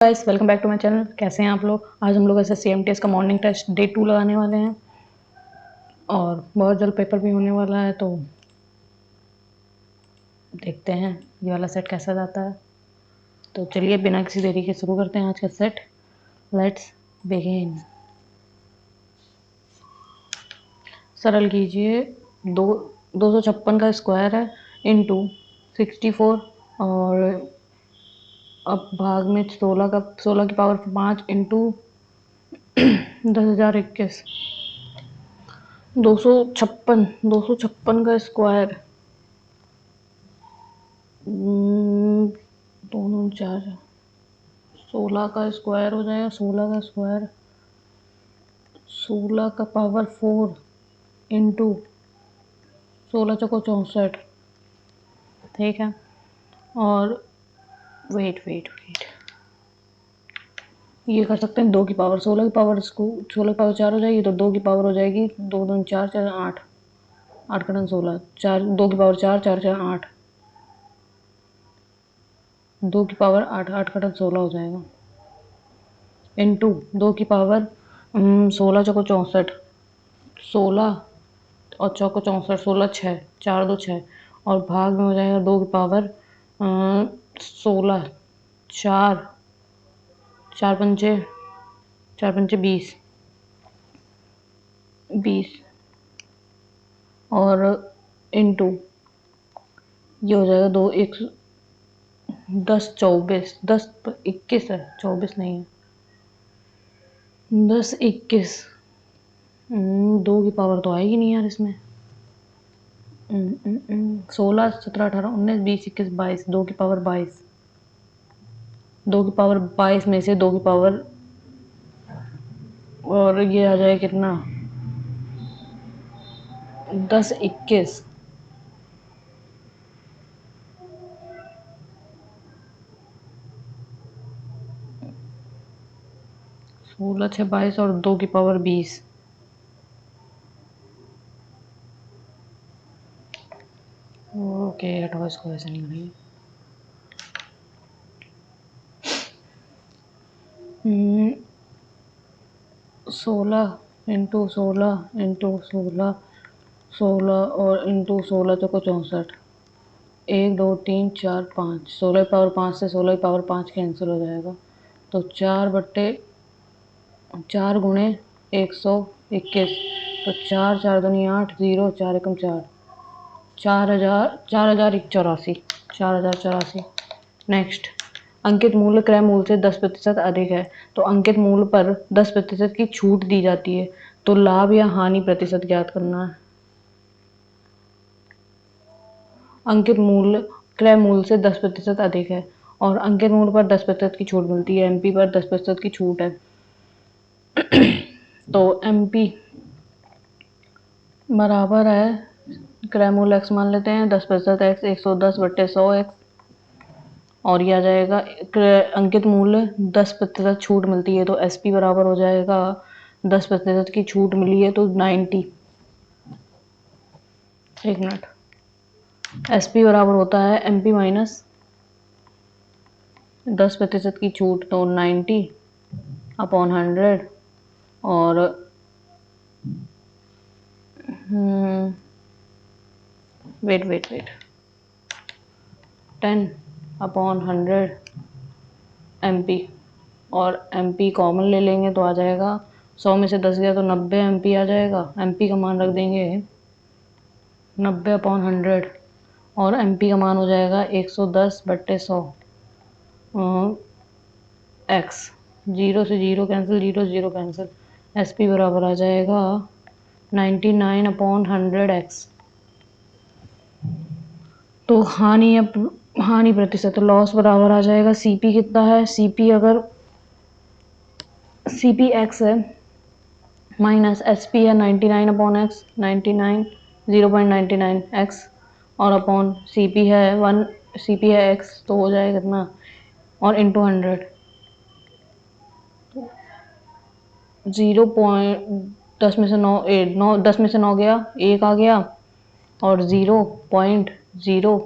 Guys welcome back to my channel. कैसे हैं आप लोग? आज हम लोग ऐसे CMTS का मॉर्निंग टेस्ट डे 2 लगाने वाले हैं और बहुत जल्द पेपर भी होने वाला है, तो देखते हैं ये वाला सेट कैसा जाता है। तो चलिए बिना किसी देरी के शुरू करते हैं आज का सेट। Let's begin. सरल कीजिए। 256 का स्क्वायर है इंटू 64 और अब भाग में 16 की पावर 5 इंटू 10,021। 256 का स्क्वायर दोनों चार 16 का स्क्वायर हो जाएगा। 16 का स्क्वायर 16 का पावर 4 इंटू 16 चौको 64। ठीक है। और वेट वेट वेट ये कर सकते हैं 2 की पावर 16 की पावर इसको 16 की पावर 4 हो जाएगी, तो 2 की पावर हो जाएगी 2 2 4 4 8 8 का 16 4 2 की पावर 4 4 4 8 2 की पावर 8 8 का 16 हो जाएगा इंटू 2 की पावर 16 चौको 64 16 और चौको 64 16 6 4 2 6 और भाग में हो जाएगा 2 की पावर 16 4 4 पंचे 20 20 और इंटू ये हो जाएगा 2 1 10 24 10 21 है, 24 नहीं है। 10 21 2 की पावर तो आएगी नहीं यार इसमें। 16 17 18 19 20 21 22 2 की पावर 22 2 की पावर 22 में से 2 की पावर और ये आ जाए कितना 10 21 16 6 22 और 2 की पावर 20। ओके हटाओ इसको, ऐसे नहीं होनी। 16 इंटू 16 इंटू 16 16 और इंटू 16 तो को 64 1 2 3 4 5 16 की पावर 5 से 16 की पावर 5 कैंसिल हो जाएगा, तो 4 गुणे 121 तो 4 4 दूनी 8 0 4 एकम 4 4084 4084। नेक्स्ट, अंकित मूल्य क्रय मूल्य से 10% अधिक है, तो अंकित मूल्य पर 10% की छूट दी जाती है, तो लाभ या हानि प्रतिशत ज्ञात करना है। अंकित मूल्य क्रय मूल्य से 10% अधिक है और अंकित मूल्य पर 10% की छूट मिलती है। एमपी पर 10% की छूट है, तो एमपी बराबर है क्रय मूल्य एक्स मान लेते हैं 10% एक्स 110/100 एक्स और ये आ जाएगा अंकित मूल्य 10% छूट मिलती है, तो एसपी बराबर हो जाएगा 10% की छूट मिली है तो 90। एक मिनट, एसपी बराबर होता है एमपी माइनस 10% की छूट तो 90/100 और वेट 10/100 एमपी और एमपी कॉमन ले लेंगे तो आ जाएगा 100 में से 10 गया तो 90 एमपी आ जाएगा। एमपी का मान रख देंगे 90/100 और एमपी का मान हो जाएगा 110/100 एक्स 0 से 0 कैंसिल 0 से 0 कैंसिल एसपी बराबर आ जाएगा 99/100 एक्स। तो हानि प्रतिशत लॉस बराबर आ जाएगा सीपी कितना है, सीपी अगर सीपी एक्स है माइनस एसपी है 99/एक्स 99 0.99 एक्स और अपॉन सीपी है 1 सीपी है एक्स तो हो जाएगा कितना और इंटू 100 10 में से 9 10 में से 9 गया 1 आ गया और 0.0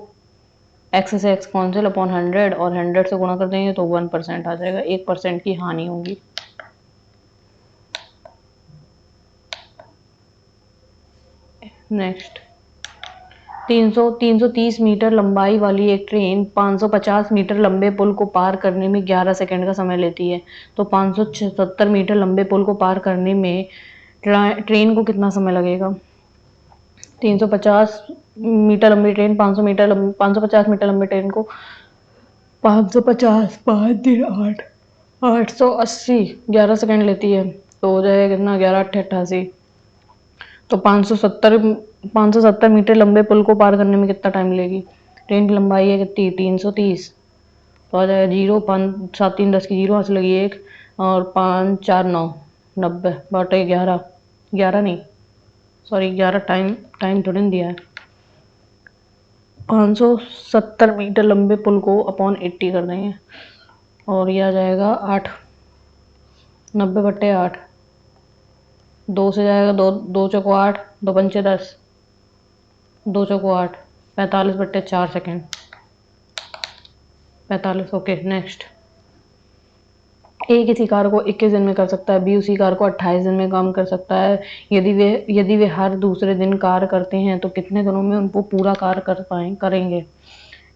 एक्स से एक्स कैंसिल अपॉन 100 और 100 से गुणा कर देंगे तो 1% आ जाएगा, 1% की हानि होगी। नेक्स्ट 330 मीटर लंबाई वाली एक ट्रेन 550 मीटर लंबे पुल को पार करने में 11 सेकंड का समय लेती है, तो 570 मीटर लंबे पुल को पार करने में ट्रेन को कितना समय लगेगा? 350 मीटर लंबी ट्रेन 550 मीटर लंबी ट्रेन को 550 5 दिन 8 880 11 सेकंड लेती है, तो हो जाएगा कितना? 11 8 88। तो 570 मीटर लंबे पुल को पार करने में कितना टाइम लेगी? ट्रेन की लंबाई है कितनी? 330, तो आ जाएगा 0 5 7 3 10 की 0 हाथ लगी 1 और 5 4 9 90 बटे 11 11 नहीं सॉरी 11 टाइम थोड़ी ना दिया है। 570 मीटर लंबे पुल को अपॉन 80 कर देंगे और ये आ जाएगा 8 90 बटे 8, 2 से जाएगा 2 2 चौको 8 2 पंचे 10 2 चौको 8 45 बटे 4 सेकेंड 45। ओके नेक्स्ट, ए किसी कार्य को 21 दिन में कर सकता है, बी उसी कार्य को 28 दिन में काम कर सकता है। यदि वे हर दूसरे दिन कार्य करते हैं तो कितने दिनों में उनको पूरा कार्य करेंगे?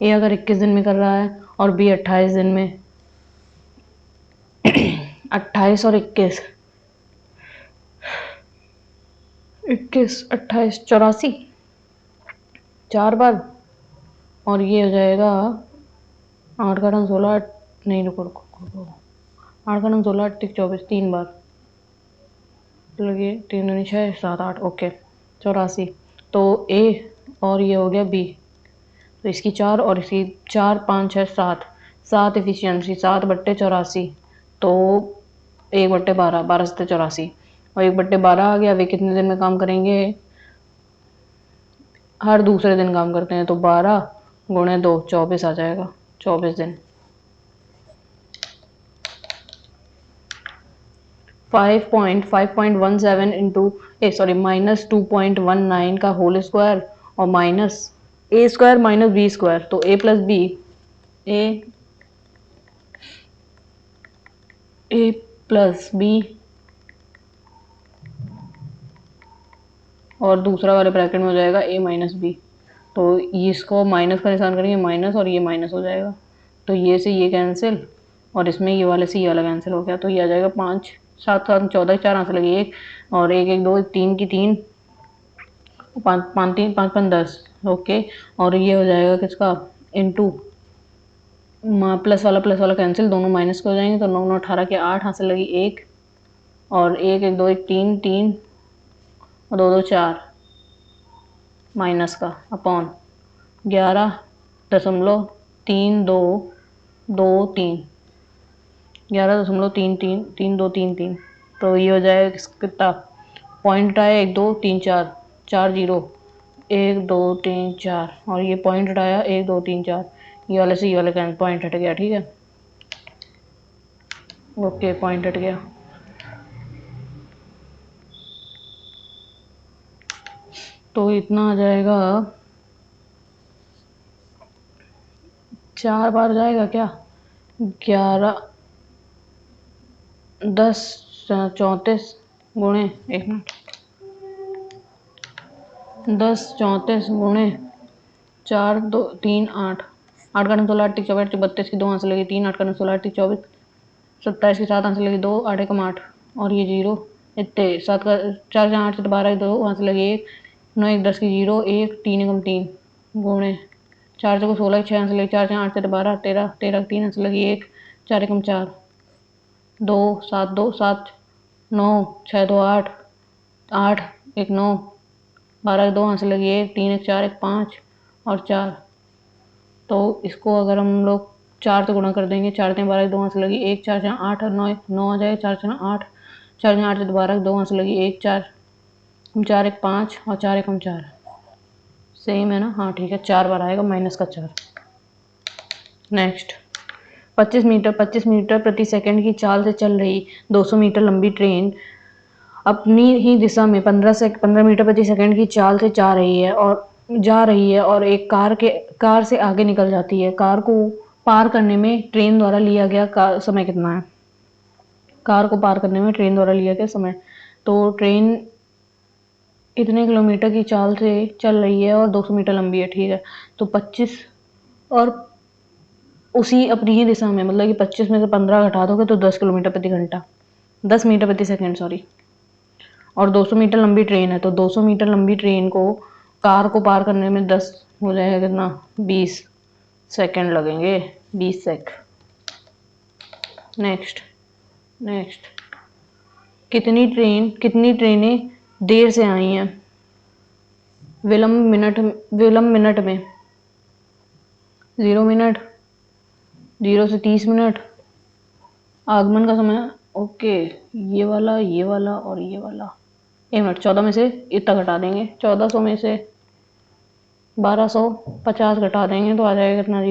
ए अगर 21 दिन में कर रहा है और बी 28 दिन में 28 और 21 28 84 4 बार और ये हो जाएगा 8 का 16 नहीं रुको 8 का 16 8 24 3 बार लगे 3 दूनी 6 7 8 ओके 84। तो ए और ये हो गया बी, तो इसकी 4 और इसकी 4 5 6 7 एफिशिएंसी 7 बट्टे 84, तो 1 बट्टे 12 12 से 84 और 1 बट्टे 12 आ गया। वे कितने दिन में काम करेंगे? हर दूसरे दिन काम करते हैं, तो 12 गुणे 2 24 आ जाएगा, 24 दिन। 5.17 इंटू माइनस 2.19 का होल स्क्वायर और माइनस ए स्क्वायर माइनस बी स्क्वायर, तो ए प्लस बी ए प्लस बी और दूसरा वाले ब्रैकेट में हो जाएगा ए माइनस बी, तो इसको माइनस का निशान करेंगे माइनस और ये माइनस हो जाएगा, तो ये से ये कैंसिल और इसमें ये वाले से ये वाला कैंसिल हो गया, तो ये आ जाएगा 5 7 7 14 4 हाथ लगी 1 और 1 1 2 3 की 3 5 5 3 5 5 10 ओके। और ये हो जाएगा किसका? इनटू प्लस वाला कैंसिल, दोनों माइनस के हो जाएंगे, तो 9 9 18 के 8 हाथ लगी 1 और 1 1 2 1 3 3 और 2 2 4 माइनस का अपॉन 11.3223 11.33 तो ये हो जाएगा कितना? पॉइंट आया 1 2 3 4 4 0 1 2 3 4 और ये पॉइंट आया 1 2 3 4, ये वाले से ये वाले का पॉइंट हट गया, ठीक है ओके पॉइंट हट गया। तो इतना आ जाएगा 4 बार जाएगा क्या? 11 10 34 गुणे 1 मिनट 10 34 गुणे 4 2 3 8 8 का 16 8 24 32 की 2 हाथ से लगी 3 8 का 16 8 24 27 की 7 हाथ से लगी 2 8 एकम 8 और ये 0 इतने 7 का 4 8 से 12 2 हाथ से लगी 1 9 1 10 की 0 1 3 एकम 3 गुणे 4 को 16 6 हाथ से लगी 4 8 से 12 13 13 3 हाथ से लगी 1 4 एकम 4 2 7 2 7 9 6 2 8 8 1 9 12 2 हाथ से लगी 1 3 1 4 1 5 और 4, तो इसको अगर हम लोग 4 से गुणा कर देंगे 4 3 12 2 हाथ से लगी 1 4 4 8 और 9 9 आ जाएगा 4 4 8 4 8 से 12 2 हाथ से लगी 1 4 4 1 5 और 4 1 4 सेम है ना? हाँ ठीक है 4 बार आएगा माइनस का 4। नेक्स्ट 25 मीटर प्रति सेकंड की चाल से चल रही 200 मीटर लंबी ट्रेन अपनी ही दिशा में 15 मीटर प्रति सेकंड की चाल से जा रही है और जा रही है और एक कार से आगे निकल जाती है, कार को पार करने में ट्रेन द्वारा लिया गया समय कितना है? कार को पार करने में ट्रेन द्वारा लिया गया समय, तो ट्रेन इतने किलोमीटर की चाल से चल रही है और 200 मीटर लंबी है, ठीक है, तो 25 और उसी अपनी ही दिशा में, मतलब कि 25 में से 15 घटा दोगे तो 10 किलोमीटर प्रति घंटा, 10 मीटर प्रति सेकंड, सॉरी, और 200 मीटर लंबी ट्रेन है, तो 200 मीटर लंबी ट्रेन को कार को पार करने में 10 हो जाएगा कितना, 20 सेकंड लगेंगे, 20 सेक। नेक्स्ट नेक्स्ट कितनी ट्रेनें देर से आई हैं? विलंब मिनट में 0 मिनट, 0 से 30 मिनट, आगमन का समय, ओके, ये वाला और ये वाला, 1 मिनट, 14 में से इतना घटा देंगे, 1400 में से 1250 घटा देंगे तो आ जाएगा कितना,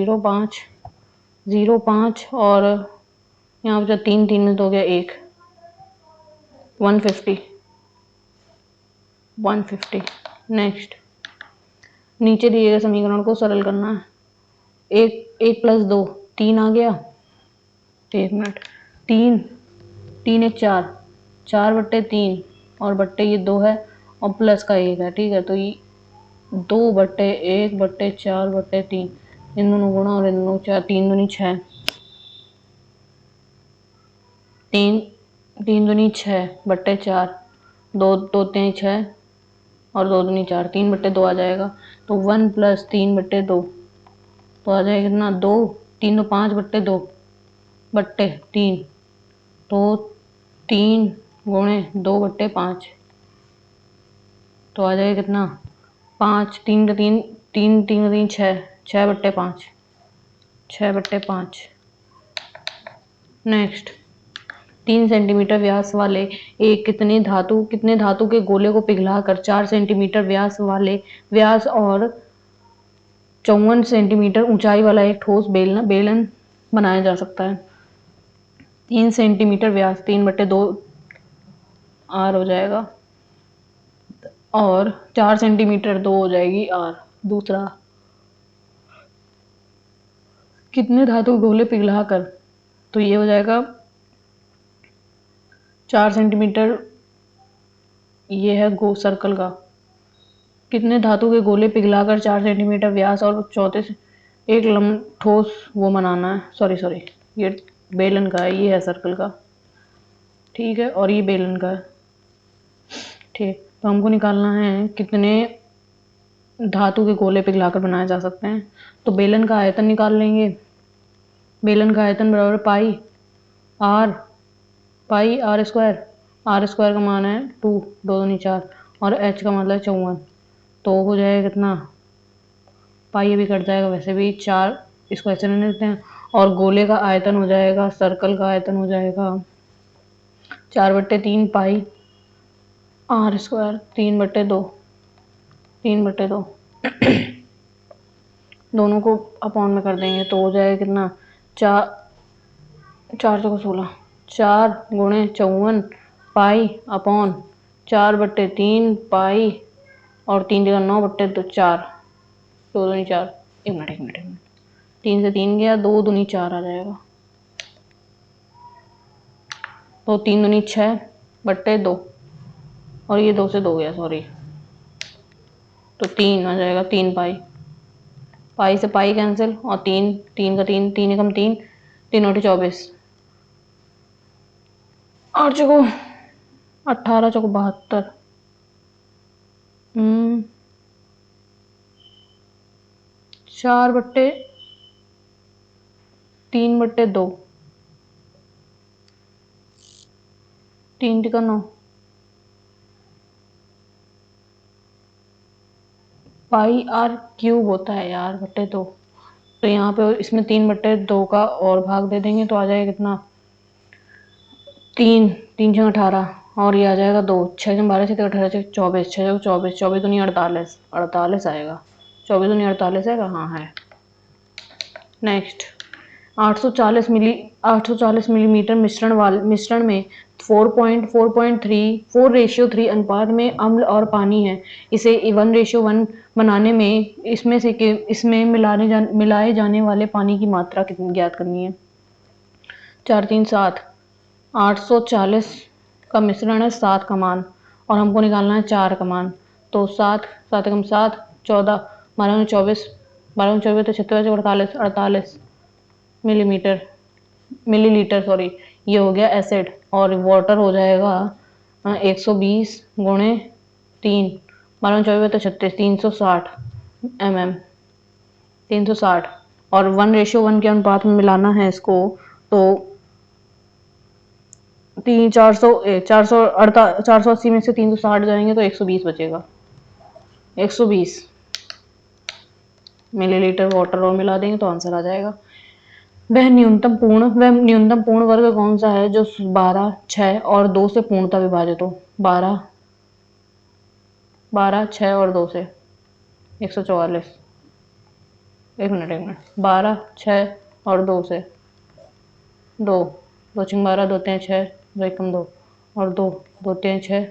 0.5 और यहाँ पे 3 में तो हो गया 1, 150। नेक्स्ट, नीचे दिए गए समीकरण को सरल करना है। 1 + 2 3 आ गया, 1 मिनट, 3 1 4, 4/3 और बट्टे ये 2 है और प्लस का 1 है, ठीक है, तो ये 2/1/4/3, इन दोनों गुणा और इन दोनों 4, 3 दूनी 6, 3 दूनी 6/4, 2 2 3 6 और 2 दूनी 4, 3/2 आ जाएगा, तो 1 + 3/2 तो आ जाएगा कितना, 2, 3 तो 5/2/3, तो 3 गुणे 2/5 तो आ जाएगा कितना, 5, 3 का 3, 3 3 का 3 6, 6/5, 6/5। नेक्स्ट, 3 सेंटीमीटर व्यास वाले एक कितने धातु के गोले को पिघलाकर 4 सेंटीमीटर व्यास और 54 सेंटीमीटर ऊंचाई वाला एक ठोस बेलन बनाया जा सकता है। 3 सेंटीमीटर व्यास, 3/2 आर हो जाएगा और 4 सेंटीमीटर 2 हो जाएगी आर। दूसरा, कितने धातु गोले पिघलाकर, तो ये हो जाएगा 4 सेंटीमीटर, ये है सर्कल का, कितने धातु के गोले पिघलाकर 4 सेंटीमीटर व्यास और 34 एक ठोस वो बनाना है, सॉरी ये बेलन का है, ये है सर्कल का, ठीक है, और ये बेलन का है, ठीक, तो हमको निकालना है कितने धातु के गोले पिघलाकर बनाए जा सकते हैं, तो बेलन का आयतन निकाल लेंगे। बेलन का आयतन बराबर पाई आर स्क्वायर का मान है 2, 2 दूनी 4 और h का मतलब 54, तो हो जाएगा कितना, पाई अभी कट जाएगा, वैसे भी 4 इसको ऐसे रहने देते हैं, और गोले का आयतन हो जाएगा, सर्कल का आयतन हो जाएगा 4/3 पाई आर स्क्वायर, 3/2 दोनों को अपॉन में कर देंगे तो हो जाएगा कितना, 4 4 16, 4 गुणे 54 पाई अपॉन 4/3 पाई और 3 जगह 9/4, 2 दूनी 4, 1 मिनट 3 से 3 गया, 2 दूनी 4 आ जाएगा, तो 3 दूनी 6/2 और ये 2 से 2 गया, सॉरी, तो 3 आ जाएगा, 3 पाई से पाई कैंसिल और 3 3 का 3, 3 एकम 3, 3 और 24, 8 चौको 18, चौको 72, 4/3/2, 3 × 9 पाई आर क्यूब होता है यार, /2, तो यहाँ पे इसमें 3/2 का और भाग दे देंगे तो आ जाएगा कितना, 3 3 6 18 और ये आ जाएगा 2, 6 12 6 18 6 24, 6 24, 24 दूनी 48, 48 आएगा, 24 दूनी 48 है, हाँ है। नेक्स्ट, 840 मिलीमीटर मिश्रण में 4.3 अनुपात में अम्ल और पानी है। इसे 1:1 बनाने में इसमें मिलाए जाने वाले पानी की मात्रा कितनी ज्ञात करनी है। 4 3 7 840 का मिश्रण है 7 का मान और हमको निकालना है 4 का मान। तो 7 7 एकम 7 14 12 24 12 24 तो 36 48 मिलीलीटर सॉरी, ये हो गया एसिड और वाटर हो जाएगा 120 गुणे 3 12 24 तो 36 360 mm 360 और 1:1 के अनुपात में मिलाना है इसको। तो 480 में से 360 जाएंगे तो 120 बचेगा। 120 मिलीलीटर वाटर और मिला देंगे तो आंसर आ जाएगा। वह न्यूनतम पूर्ण वर्ग कौन सा है जो 12 6 और 2 से पूर्णतः विभाजित हो। 12 6 और 2 से 144 एक मिनट 12 6 और 2 से 2 2 6 12 2 3 6 2 एकम 2 और 2 2 3 6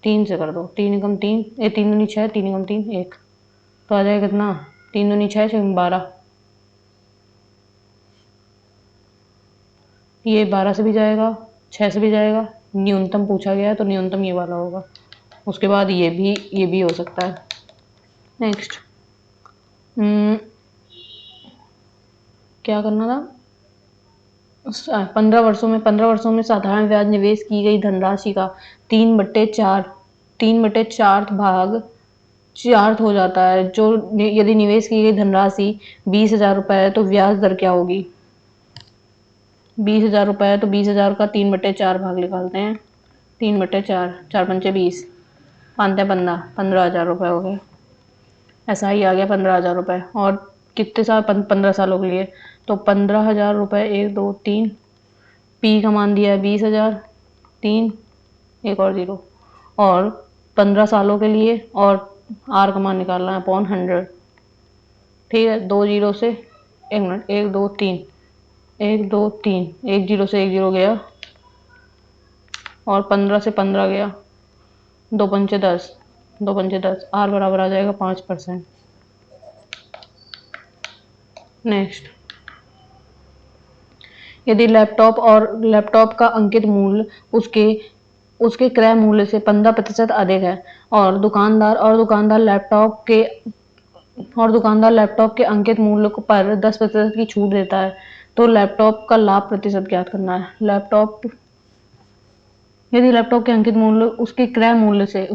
3 से कर दो 3 एकम 3 3 दूनी 6 3 एकम 3 1 तो आ जाएगा कितना 3 दूनी 6 6 12 ये 12 से भी जाएगा 6 से भी जाएगा। न्यूनतम पूछा गया है तो न्यूनतम ये वाला होगा। उसके बाद ये भी हो सकता है। नेक्स्ट क्या करना था। 15 वर्षों में साधारण ब्याज निवेश की गई धनराशि का 3/4 भाग चार्ट हो जाता है। जो यदि निवेश की गई धनराशि 20,000 रुपए है तो ब्याज दर क्या होगी। 20,000 रुपए है तो 20,000 का 3/4 भाग निकालते हैं। 3/4 4 पंचे 20 5 15 15,000 रुपए हो गए। ऐसा ही आ गया 15,000 रुपए और कितने साल 15 सालों के लिए तो 15,000 रुपए 1 2 3 पी का मान दिया है 20,000 3 एक और 0 और 15 सालों के लिए और आर का मान निकालना है अपॉन 100। ठीक है 2 0 से 1 मिनट 1 2 3 1 2 3 1 0 से 1 0 गया और 15 से 15 गया 2 पंचे 10 2 पंचे 10 आर बराबर आ जाएगा 5%। नेक्स्ट यदि लैपटॉप का अंकित मूल्य उसके क्रय मूल्य से 15% अधिक है और दुकानदार लैपटॉप के अंकित मूल्य पर 10% की छूट देता है तो लैपटॉप का लाभ प्रतिशत ज्ञात करना है। यदि लैपटॉप के अंकित मूल्य उसके क्रय मूल्य से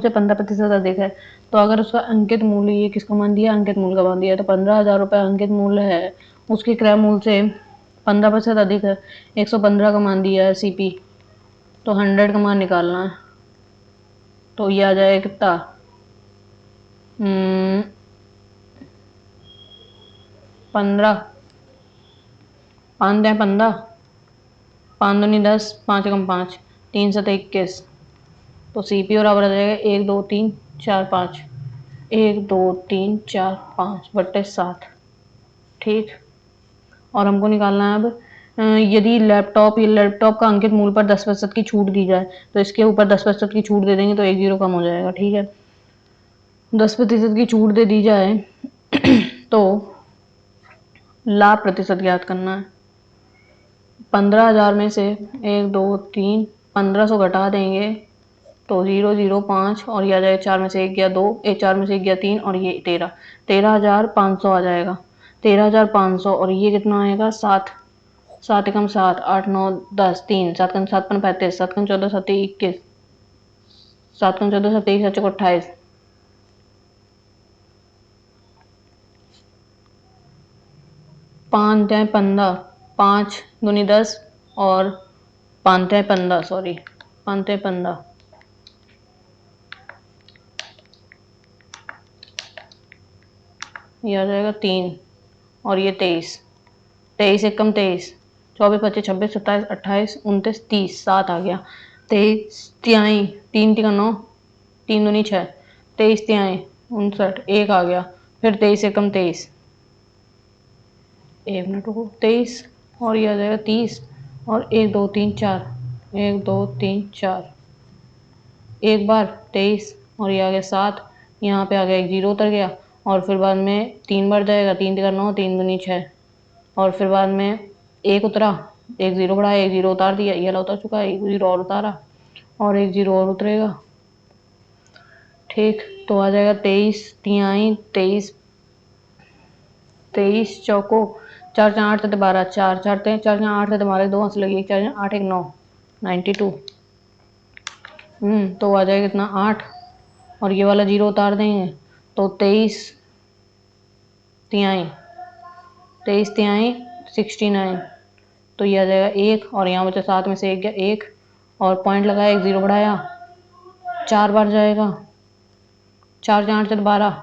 15% अधिक है तो अगर उसका अंकित मूल्य ये किसका मान दिया अंकित मूल्य का मान दिया तो 15,000 रुपए अंकित मूल्य है उसके क्रय मूल्य से 15% अधिक है 115 का मान दिया है सीपी तो 100 का मान निकालना है तो ये आ जाएगा कितना 15 5 15 5 दूनी 10 5 एकम 5 3 7 21 तो सीपी बराबर आ जाएगा 1 2 3 4 5 1 2 3 4 5 बट्टे 7। ठीक और हमको निकालना है अब यदि लैपटॉप का अंकित मूल्य पर 10% की छूट दी जाए तो इसके ऊपर 10% की छूट दे देंगे तो 1 0 कम हो जाएगा। ठीक है 10% की छूट दे दी जाए तो लाभ प्रतिशत ज्ञात करना है। 15,000 में से 1 2 3 1500 घटा देंगे तो 0 0 5 और ये आ जाएगा 4 में से 1 गया 2 4 में से 1 गया 3 और ये 13,500 आ जाएगा 13,500 और ये कितना आएगा 7 7 एकम 7 8 9 10 3 7 कम 7 35 7 कम 14 7 21 7 कम 14 7 21 7 28 5 15 5 दूनी 10 और 5 15 सॉरी 5 15 ये आ जाएगा 3 और ये 23 23 एकम 23 24 25 26 27 28 29 30 7 आ गया 23 तिहाई 3 तिका 9 3 दूनी 6 23 तिहाई 59 1 आ गया फिर 23 एकम 23 एक मिनट रुको, 23 और ये आ जाएगा 30 और 1 2 3 4, 1 2 3 4, एक बार 23 और ये आ गया 7, यहाँ पे आ गया एक जीरो उतर गया और फिर बाद में 3 बार जाएगा, 3 तिका 9, 3 दूनी 6 और फिर बाद में एक उतरा, एक जीरो बढ़ाया, एक जीरो उतार दिया, ये वाला उतर चुका है, एक जीरो और उतारा और एक जीरो और उतरेगा। ठीक, तो आ जाएगा 23 तिहाई, 23 23 चौको 4 4 8 12, 4 4 3 4 4 8 12 2 हंस लगी, 4 8 1 9, 92। तो आ जाएगा कितना 8 और ये वाला जीरो उतार देंगे तो 23 तिहाई, 23 तिहाई 69, तो ये आ जाएगा 1 और यहाँ बचा 7 में से 1 गया, 1 और पॉइंट लगाया, एक जीरो बढ़ाया, 4 बार जाएगा, 4 4 8 12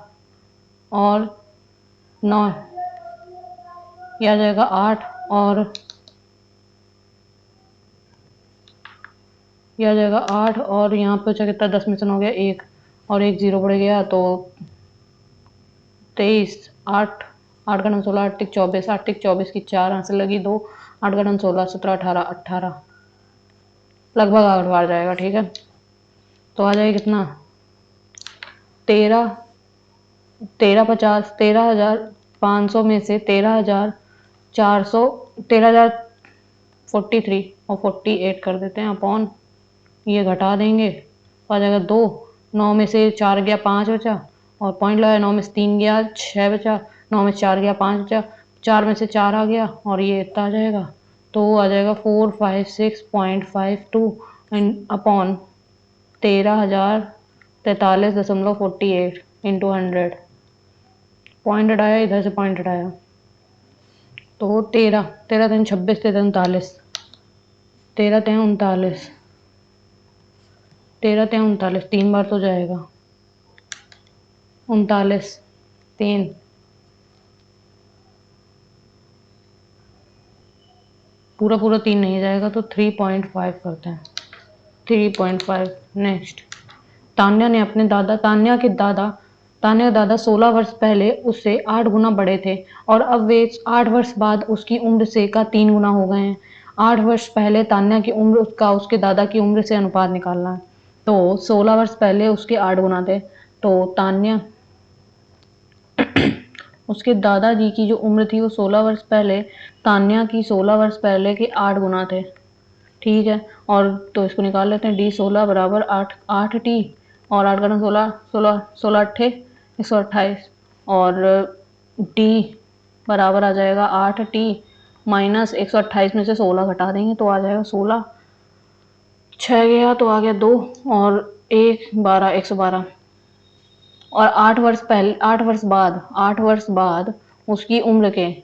और 9, यह आ जाएगा 8 और यह आ जाएगा 8 और यहाँ पे बचा कितना 10 में से 9 हो गया 1 और एक जीरो बढ़ गया तो 23 8 8 का 9 16 8 तिक 24, 8 तिक 24 की 4 आंसर लगी 2, 8 का 9 16 17 18 18, लगभग 8 बार जाएगा। ठीक है, तो आ जाएगा कितना 13 13 50, 13,500 में से 13,400 13,043 और 48 कर देते हैं अपॉन, ये घटा देंगे तो आ जाएगा 2, 9 में से 4 गया 5 बचा और पॉइंट लगाया, 9 में से 3 गया 6 बचा, 9 में से 4 गया 5 बचा, 4 में से 4 आ गया और ये इतना आ जाएगा, तो आ जाएगा 456.52 अपॉन 13,043.48 इंटू 100, पॉइंट हटाया, इधर से पॉइंट हटाया तो 13 13 3 26 13 39, 13 3 39, 13 3 39, 3 बार तो जाएगा 39 3, पूरा पूरा 3 नहीं जाएगा तो 3.5 करते हैं, 3.5। नेक्स्ट, तान्या के दादा 16 वर्ष पहले उससे 8 गुना बड़े थे और अब वे 8 वर्ष बाद उसकी उम्र से का 3 गुना हो गए हैं। 8 वर्ष पहले तान्या की उम्र का उसके दादा की उम्र से अनुपात निकालना है। तो 16 वर्ष पहले उसके 8 गुना थे, तो तान्या उसके दादाजी की जो उम्र थी वो 16 वर्ष पहले तान्या की 16 वर्ष पहले के 8 गुना थे। ठीक है, और तो इसको निकाल लेते हैं, डी 16 बराबर 8t और 8 का 16 16 16 अट्ठे 128 और डी बराबर आ जाएगा 8t माइनस 128 में से 16 घटा देंगे तो आ जाएगा 16, 6 गया तो आ गया 2 और 1 12 112 और 8 वर्ष बाद उसकी उम्र के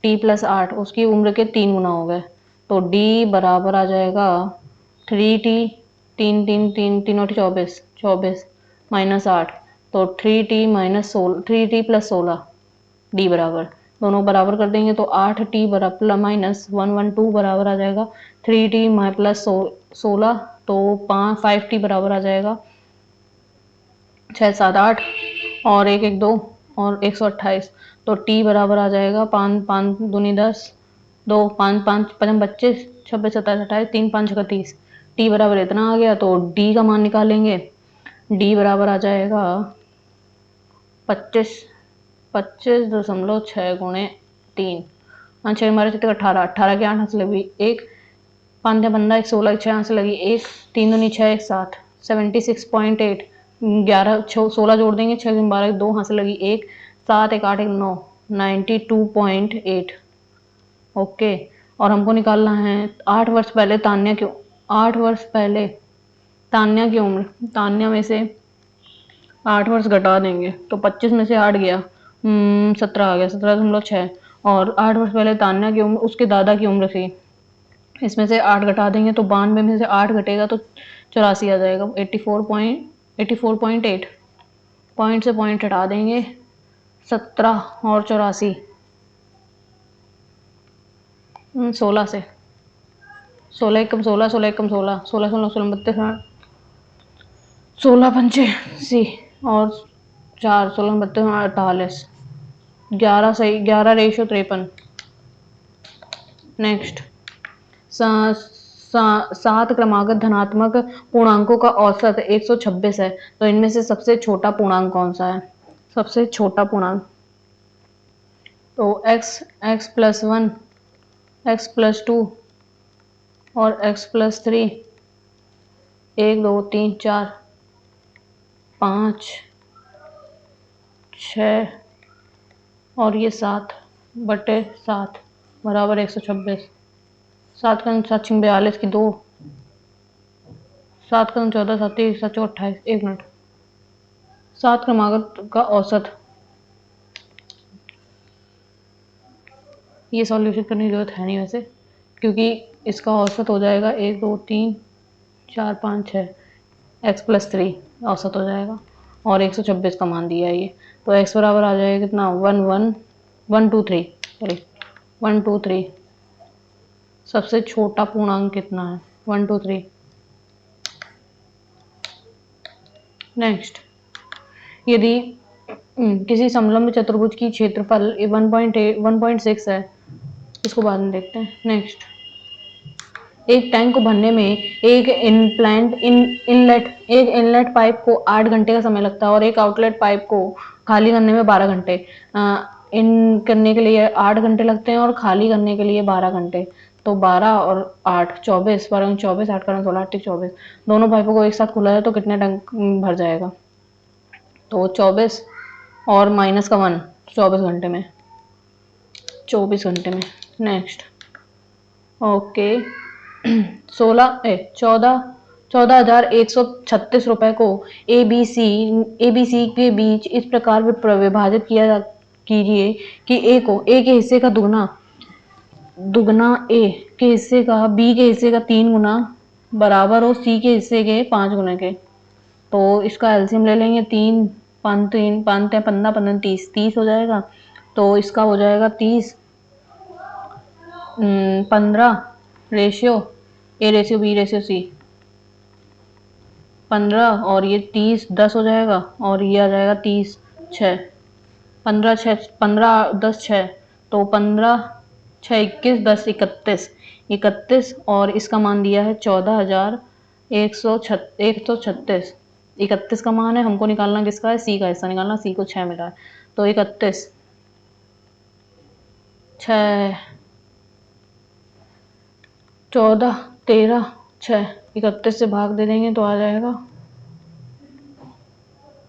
t+8 उसकी उम्र के 3 गुना हो गए, तो d बराबर आ जाएगा 3t, 3 3 3 3 और 24 24 माइनस 8, तो 3t minus 16 3t plus 16, d बराबर दोनों बराबर कर देंगे तो 8t बराबर माइनस 112 बराबर आ जाएगा 3t प्लस 16, तो 5t बराबर आ जाएगा 6 7 8 और 1 1 2 और 128, तो t बराबर आ जाएगा 5 5 दूनी 10, 2 5 5 5 25 26 27 28 3 5 31, t बराबर इतना आ गया तो d का मान निकालेंगे, d बराबर आ जाएगा 25 25.6 गुणे 3, 6 हमारे 18 18 के 8 हंस लगी 1, 5 15 1 16 6 हंस लगी 1, 3 दूनी 6 1 7 76.8, 11 16 जोड़ देंगे 6 12 2 हंस लगी 1, 7 1 8 1 9 92.8। ओके, और हमको निकालना है 8 वर्ष पहले 8 वर्ष पहले तान्या की उम्र, तान्या में से 8 वर्ष घटा देंगे तो 25 में से 8 गया 17 आ गया 17.6 और 8 वर्ष पहले तान्या की उम्र उसके दादा की उम्र थी, इसमें से 8 घटा देंगे तो 92 में से 8 घटेगा तो 84 आ जाएगा 84.8, पॉइंट से पॉइंट हटा देंगे 17 और 84 16 से 16 एकम 16 16 एकम 16 16 16 16 32 16 पंचे सी और 4 16 32 48, 11 सही 11 रेशो 53, नेक्स्ट, सात क्रमागत धनात्मक पूर्णांकों का औसत 126 है, तो इनमें से सबसे छोटा पूर्णांक कौन सा है? सबसे छोटा पूर्णांक, तो x+1, x+2 और x+3, 1 2 3 4 5 6 और ये 7/7 बराबर 126। 7 का 7×42 की 2, 7 का 14 7 7 28। 1 मिनट, 7 क्रमागत का औसत, ये सॉल्यूशन करने की जरूरत है नहीं वैसे, क्योंकि इसका औसत हो जाएगा 1 2 3 4 5 6, x+3 औसत हो जाएगा और 126 का मान दिया है ये, तो x बराबर आ जाएगा कितना? 1 1 1 2 3, सॉरी 1 2 3। सबसे छोटा पूर्णांक कितना है? 1 2 3। नेक्स्ट, यदि किसी समलंब चतुर्भुज की क्षेत्रफल 1.6 है, इसको बाद में देखते हैं। नेक्स्ट, एक टैंक को भरने में एक इनलेट पाइप को 8 घंटे का समय लगता है और एक आउटलेट पाइप को खाली करने में 12 घंटे। इन करने के लिए 8 घंटे लगते हैं और खाली करने के लिए 12 घंटे। तो 12 और 8 24, 12 24, 8 का 16, 8 24। दोनों पाइपों को एक साथ खुला है तो कितने टैंक भर जाएगा? तो 24 और माइनस का 1, 24 घंटे में, 24 घंटे में। नेक्स्ट, ओके, 14,136 रुपए को एबीसी के बीच इस प्रकार विभाजित कीजिए कि ए के हिस्से का दुगना ए के हिस्से का बी के हिस्से का 3 गुना बराबर हो सी के हिस्से के 5 गुना के। तो इसका एलसीएम ले लेंगे। 3 5 3 5 15 15 30 30 हो जाएगा। तो इसका हो जाएगा 30 15 ratio A ratio B ratio C 15 और ये 30 10 हो जाएगा और ये आ जाएगा 30 6 15 6 15 10 6, तो 15 6 21 10 31 31 और इसका मान दिया है 14,136। 31 का मान है, हमको निकालना किसका है? सी का हिस्सा निकालना। सी को 6 मिला है, तो 31 6 14 13 6 31 से भाग दे देंगे तो आ जाएगा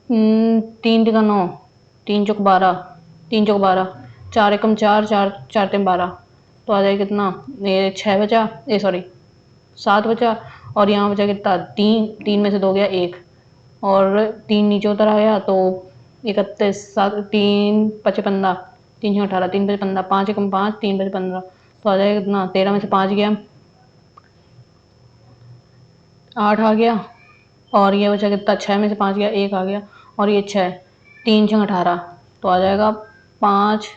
3 × 9 3 चौक 12 3 चौक 12 4 एकम 4 4 4 3 12, तो आ जाएगा कितना? ये 6 बचा, ये सॉरी 7 बचा और यहाँ बचा कितना? 3 3 में से 2 गया 1 और 3 नीचे उतर आ गया, तो 31 7 3 5 15 3 18 3 5 15 5 एकम 5 3 5 15, तो आ जाएगा कितना? 13 में से 5 गया 8 आ गया और ये बचा कितना? 6 में से 5 गया 1 आ गया और ये 6 3 6 18, तो आ जाएगा 5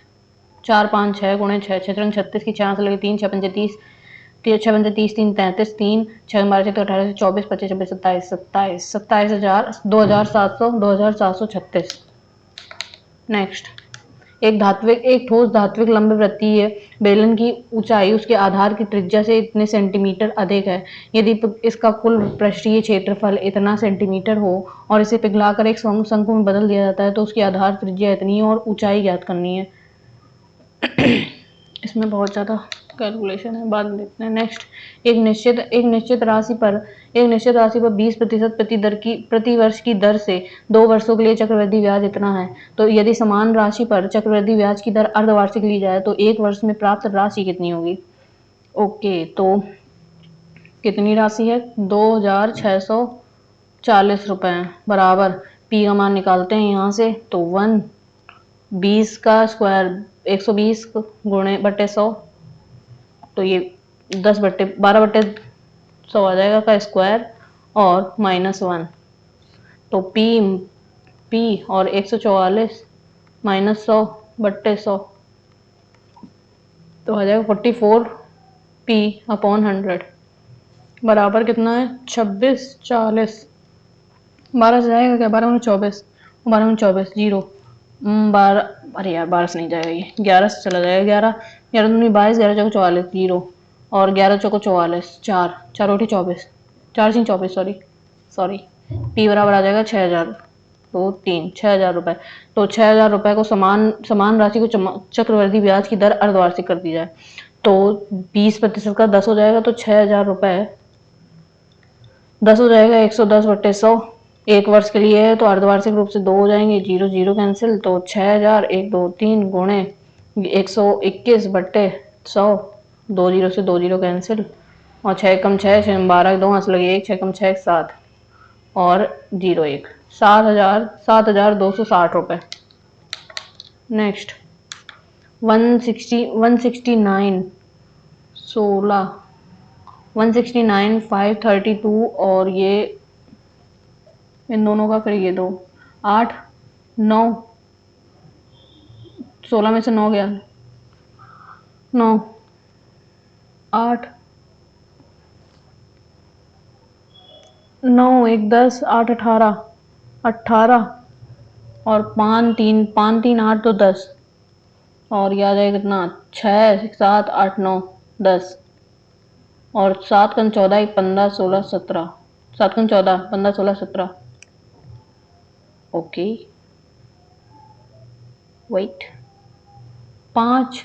4 5 6 गुणे 6 6 36 की 6 से लगे 3 6 5 30 6 5 30 3 33 3 6 12 18 से 24 25 26 27 27 27,000 2,736। नेक्स्ट, एक ठोस धात्विक लंब वृत्तीय बेलन की ऊंचाई उसके आधार की त्रिज्या से इतने सेंटीमीटर अधिक है यदि इसका कुल पृष्ठीय क्षेत्रफल इतना सेंटीमीटर हो और इसे पिघलाकर एक शंकु में बदल दिया जाता है तो उसकी आधार त्रिज्या इतनी और ऊंचाई ज्ञात करनी है। इसमें बहुत ज़्यादा कैलकुलेशन है, बाद में देखते हैं। नेक्स्ट, एक निश्चित राशि पर 20% प्रति वर्ष की दर से 2 वर्षों के लिए चक्रवृद्धि ब्याज इतना है, तो यदि समान राशि पर चक्रवृद्धि ब्याज की दर अर्धवार्षिक ली जाए तो 1 वर्ष में प्राप्त राशि कितनी होगी? ओके, तो कितनी राशि है? 2,640 रुपए बराबर पी का मान निकालते हैं यहाँ से, तो 20 का स्क्वायर 120 गुणे बटे 100, तो ये 10/12/100 आ जाएगा का स्क्वायर और -1, तो पी और 144 माइनस 100/100, तो आ जाएगा 44 p/100 बराबर कितना है? 26 40। 12 से जाएगा क्या? 12 में 24, 12 में 24 जीरो 12, अरे यार 12 से नहीं जाएगा, ये 11 से चला जाएगा। 11 11 दूनी 22, 11 चौको 44, 0 और 11 चौको 44, 4 4 रोटी 24, 4 सिंह 24, सॉरी पी बराबर आ जाएगा 6,000, 2 3 6,000 रुपए। तो 6,000 रुपए को समान समान राशि को चक्रवृद्धि ब्याज की दर अर्धवार्षिक कर दी जाए तो 20% का 10 हो जाएगा, तो 6,000 रुपए 10 हो जाएगा 110/100। एक वर्ष के लिए है तो अर्धवार्षिक रूप से 2 हो जाएंगे, 0 0 कैंसिल, तो 6,000 1 2 3 गुणे 121/100, 2 जीरो से 2 जीरो कैंसिल और 6 कम 6 6 12 2 हाथ लगे 1 6 कम 6 7 और 0 1 7,260 रुपए। नेक्स्ट 169 16 169 532 और ये इन दोनों का फिर ये दो 8 9 16 में से 9 गया 9 8 9 1 10 8 18 18 और 5 3 8 तो 10 और ये आ जाएगा कितना 6 7 8 9 10 और 7 कम 14 15 16 17 7 कम 14 15 16 17 ओके वेट 5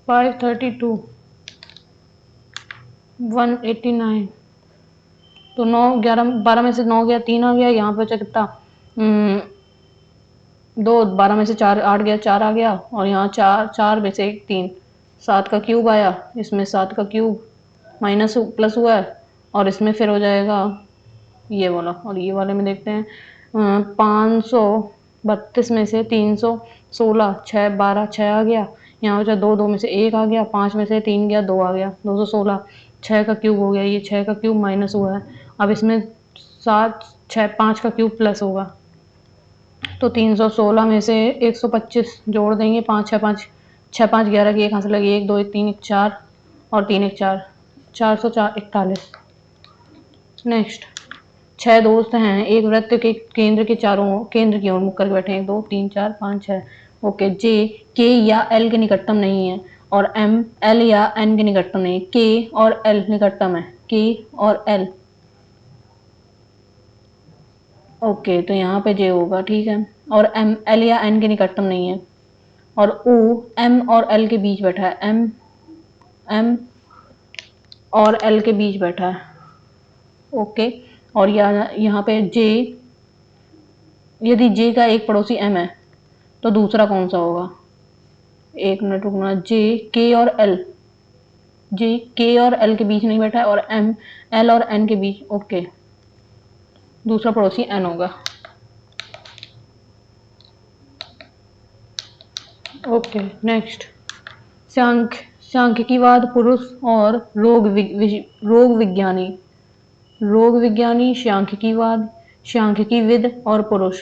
532 189 तो 9 11 12 में से 9 गया 3 आ गया, यहाँ पे कितना 2 12 में से 4 8 गया 4 आ गया और यहाँ 4 में से 1 3 7 का क्यूब आया, इसमें 7 का क्यूब माइनस प्लस हुआ है और इसमें फिर हो जाएगा ये वाला और ये वाले में देखते हैं 532 में से 316 6 12 6 आ गया, यहाँ हो जाए 2 2 में से 1 आ गया, 5 में से 3 गया 2 आ गया 216, 6 का क्यूब हो गया, ये 6 का क्यूब माइनस हुआ है, अब इसमें 7 6 5 का क्यूब प्लस होगा तो 316 में से 125 जोड़ देंगे 5 6 5 6 5 11 की 1 हाथ लगी 1 2 1 3 1 4 और 3 1 4 404 41। नेक्स्ट 6 दोस्त हैं, एक वृत्त के केंद्र की ओर मुख करके बैठे हैं 1 2 3 4 5 6 ओके। जे के या एल के निकटतम नहीं है और एम एल या एन के निकटतम नहीं, के और एल निकटतम है, के और एल ओके तो यहाँ पे जे होगा ठीक है, और एम एल या एन के निकटतम नहीं है और ओ एम और एल के बीच बैठा है, एम एम और एल के बीच बैठा है ओके। और यहाँ पे जे, यदि जे का एक पड़ोसी एम है तो दूसरा कौन सा होगा, 1 मिनट रुकना, जे के और एल, जे के और एल के बीच नहीं बैठा है और एम एल और एन के बीच ओके, दूसरा पड़ोसी एन होगा ओके। नेक्स्ट सांख्यिकीवाद पुरुष और रोग विज्ञानी सांख्यिकीवाद सांख्यिकीविद और पुरुष।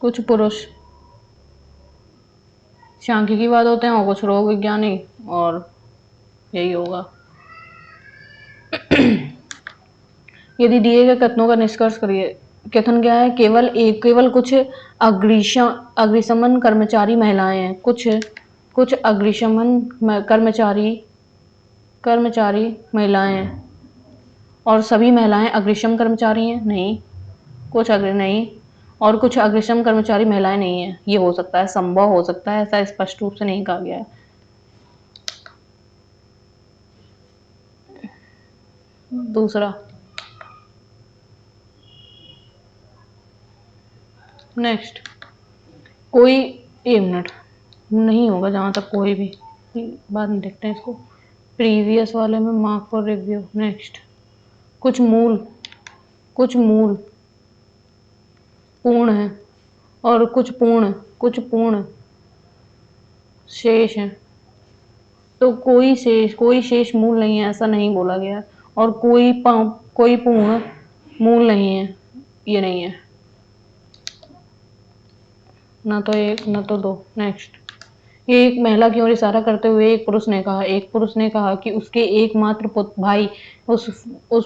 कुछ पुरुष सांख्यिकीवाद होते हैं और कुछ रोग विज्ञानी और यही होगा। यदि दिए गए कथनों का निष्कर्ष करिए। कथन क्या है, केवल कुछ अग्निशमन कर्मचारी महिलाएं हैं, कुछ अग्निशमन कर्मचारी महिलाएं हैं और सभी महिलाएं अग्निशम कर्मचारी हैं नहीं, नहीं और कुछ अग्निशम कर्मचारी महिलाएं नहीं है, ये हो सकता है, संभव हो सकता है, ऐसा स्पष्ट रूप से नहीं कहा गया है। दूसरा नेक्स्ट कोई 1 मिनट नहीं होगा जहां तक कोई भी, बाद में देखते हैं इसको, प्रीवियस वाले में मार्क फॉर रिव्यू। नेक्स्ट कुछ मूल पूर्ण है और कुछ पूर्ण शेष है, तो कोई शेष मूल नहीं है ऐसा नहीं बोला गया और कोई पूर्ण मूल नहीं है, ये नहीं है, ना तो 1 ना तो 2। नेक्स्ट एक महिला की ओर इशारा करते हुए एक पुरुष ने कहा कि उसके एकमात्र भाई उस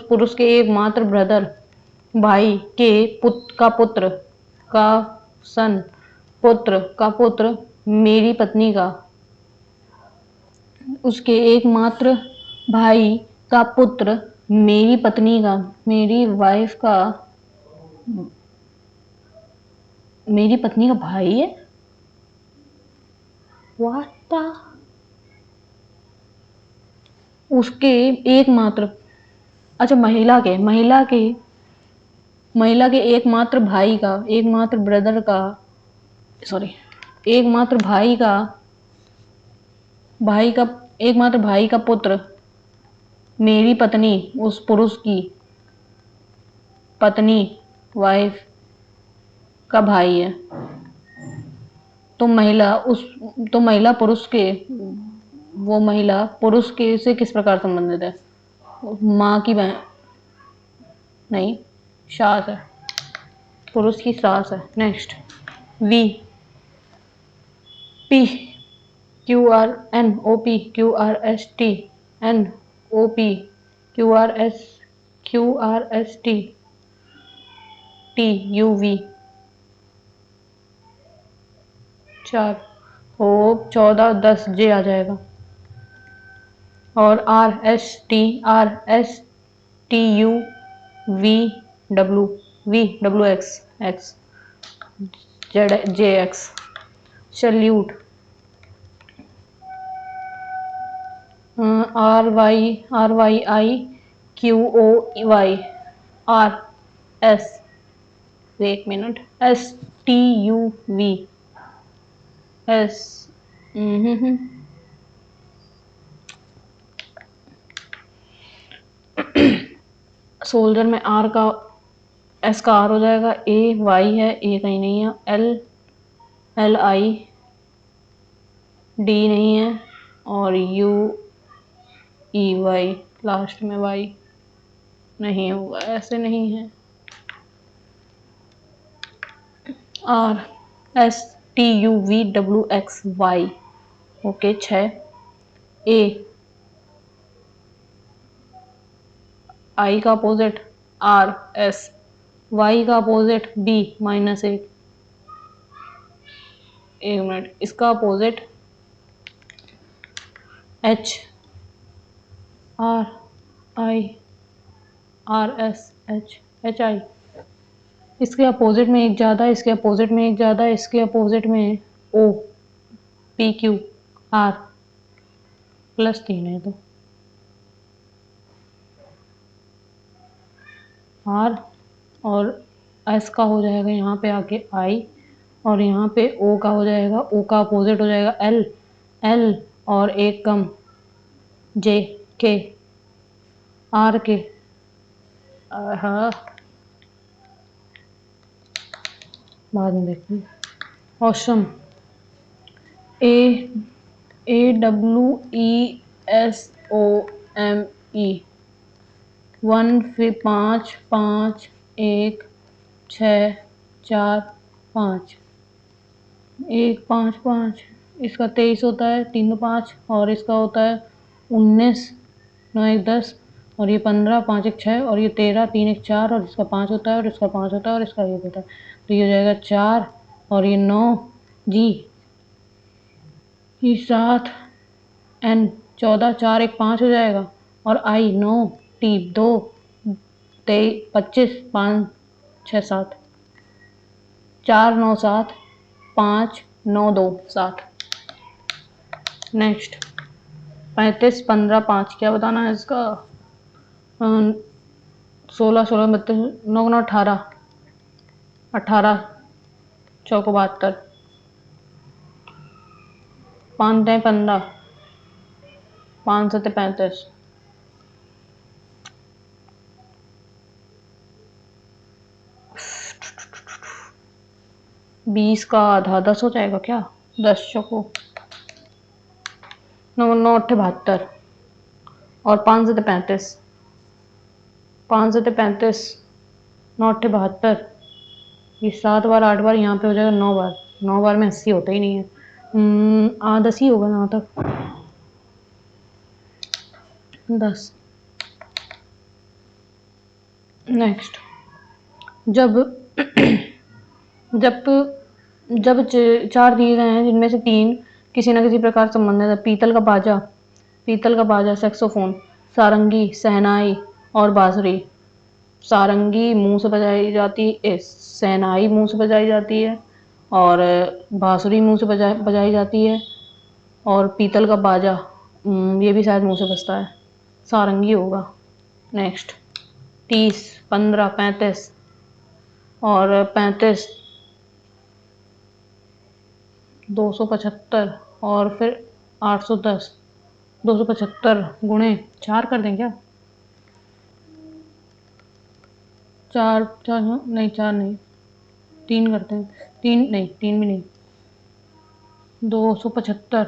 पुरुष के एकमात्र ब्रदर भाई के पुत्र का सन का पुत्र मेरी पत्नी का उसके एकमात्र भाई का पुत्र मेरी पत्नी का मेरी पत्नी का भाई है। What the? उसके एकमात्र अच्छा महिला के एकमात्र भाई का एकमात्र ब्रदर का सॉरी एकमात्र भाई का पुत्र मेरी पत्नी उस पुरुष की पत्नी वाइफ का भाई है। तो महिला पुरुष के से किस प्रकार संबंधित है? माँ की बहन नहीं, सास है, पुरुष की सास है। Next V P Q R N O P Q R S T N O P Q R S T T U V 4 हो 14 10 जे आ जाएगा और R S T U V W X J X salute R Y I Q O Y R S एक मिनट S T U V S soldier में S का R हो जाएगा। ए वाई है, ए कहीं नहीं है। एल आई डी नहीं है और यू ई वाई लास्ट में वाई नहीं होगा, ऐसे नहीं है। R S T U V W X Y okay 6 A I का अपोजिट आर एस वाई का अपोजिट बी -1 एक मिनट इसका opposite H R I R S H I इसके अपोजिट में एक ज़्यादा इसके अपोजिट में एक ज़्यादा इसके अपोजिट में ओ पी क्यू आर +3 है तो आर और एस का हो जाएगा यहाँ पे आके आई और यहाँ पे ओ का हो जाएगा। ओ का अपोजिट हो जाएगा एल और एक कम जे के आर के हाँ बाद में देखते हैं। Awesome A W E S O M E 1 फिर 5 5 1 6 4 5 1 5 5 इसका 23 होता है 3 5 और इसका होता है 19 9 1 10 और ये 15 5 1 6 और ये 13 3 1 4 और इसका 5 होता है और इसका 5 होता है और इसका 1 होता है तो ये हो जाएगा 4 और ये 9 जी ये 7 एन 14 4 1 5 हो जाएगा और आई 9 टी 2 25 5 6 7 4 9 7 5 9 2 7 नेक्स्ट 35 15 5 क्या बताना है इसका 16 16 32 9 9 18 18 चौको 72 5 10 15 5 7 35 20 का आधा 10 हो जाएगा क्या 10 चौको 9 9 8 72 और 5 7 35 5 7 35 9 8 72 ये 7 बार 8 बार यहाँ पे हो जाएगा 9 बार 9 बार में 80 होता ही नहीं है 10 ही होगा यहाँ तक, 10। नेक्स्ट, जब जब जब 4 चीजें हैं जिनमें से 3 किसी न किसी प्रकार संबंधित है, पीतल का बाजा, सैक्सोफोन, सारंगी, शहनाई और बांसुरी। सारंगी मुंह से बजाई जाती है, शहनाई मुंह से बजाई जाती है, और बांसुरी मुंह से बजाई जाती है, और पीतल का बाजा ये भी शायद मुंह से बजता है, सारंगी होगा। नेक्स्ट, 30, 15, 35 और 35, 275 और फिर 810, 275 गुणे 4 कर दें क्या? 4 4 नहीं, 4 नहीं, 3 करते हैं, 3 नहीं, 3 भी नहीं, 275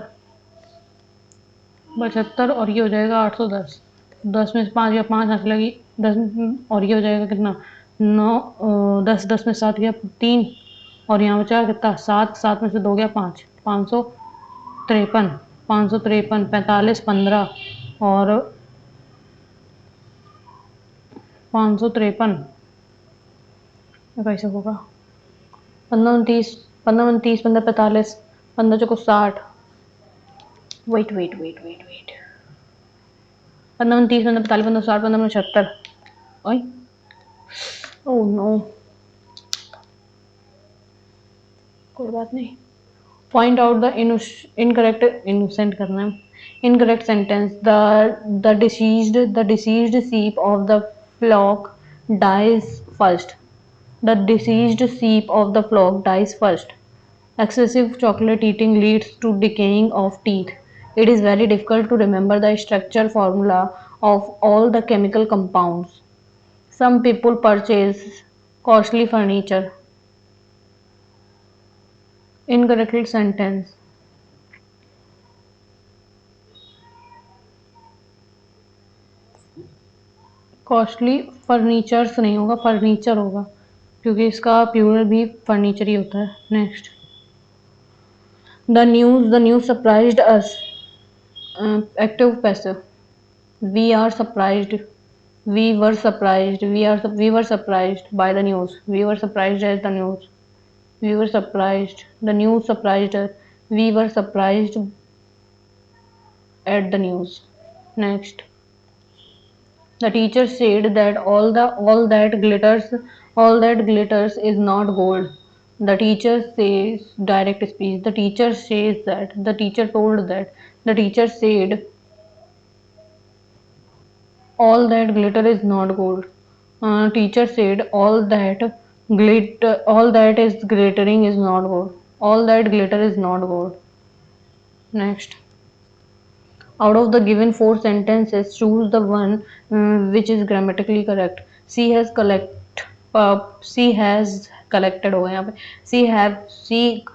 75 और ये हो जाएगा 810, 10 में से 5 या 5 हंस लगी, 10 और ये हो जाएगा कितना, 9, 10 10 में 7 गया 3, और यहाँ बचा कितना 7, 7 में से 2 गया 5, 553, 553, 45, 15 और 553 कैसे होगा, 15 29, 15 29, 15 45, 15 चौको 60, वेट 15 29, 15 45, 15 60, 15 76, ओए ओह नो, कोई बात नहीं। Find out the incorrect innocent करना है, incorrect sentence, the deceased sheep of the flock dies first, the deceased sheep of the flock dies first. Excessive chocolate eating leads to decaying of teeth. It is very difficult to remember the structure formula of all the chemical compounds. Some people purchase costly furniture. Incorrect sentence. Costly furnitures नहीं होगा, furniture होगा, क्योंकि इसका plural भी furniture ही होता है। Next, the news surprised us, active passive, we are surprised, we were surprised by the news, we were surprised at the news, we were surprised, the news surprised us, we were surprised at the news. Next, the teacher said that all that glitters is not gold. The teacher says direct speech. The teacher says that. The teacher told that. The teacher said all that glitter is not gold. Teacher said all that is glittering is not gold. All that glitter is not gold. Next. Out of the given 4 sentences, choose the one which is grammatically correct. She has collected हो गया यहाँ पे, she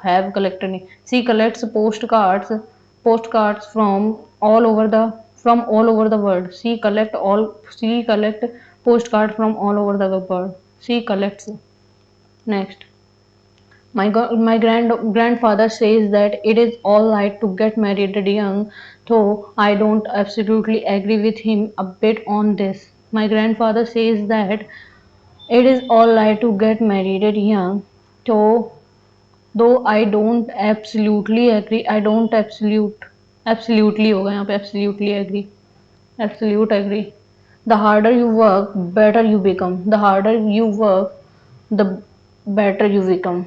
have collected नहीं, she collects postcards from all over the world. She collect postcards from all over the world. She collects. Next. My grandfather says that it is all right to get married young, though I don't absolutely agree with him a bit on this. My grandfather says that it is all right to get married young, though I don't absolutely agree. I don't absolutely होगा यहाँ पे, absolutely agree, absolute agree. The harder you work, better you become. The harder you work, the better you become.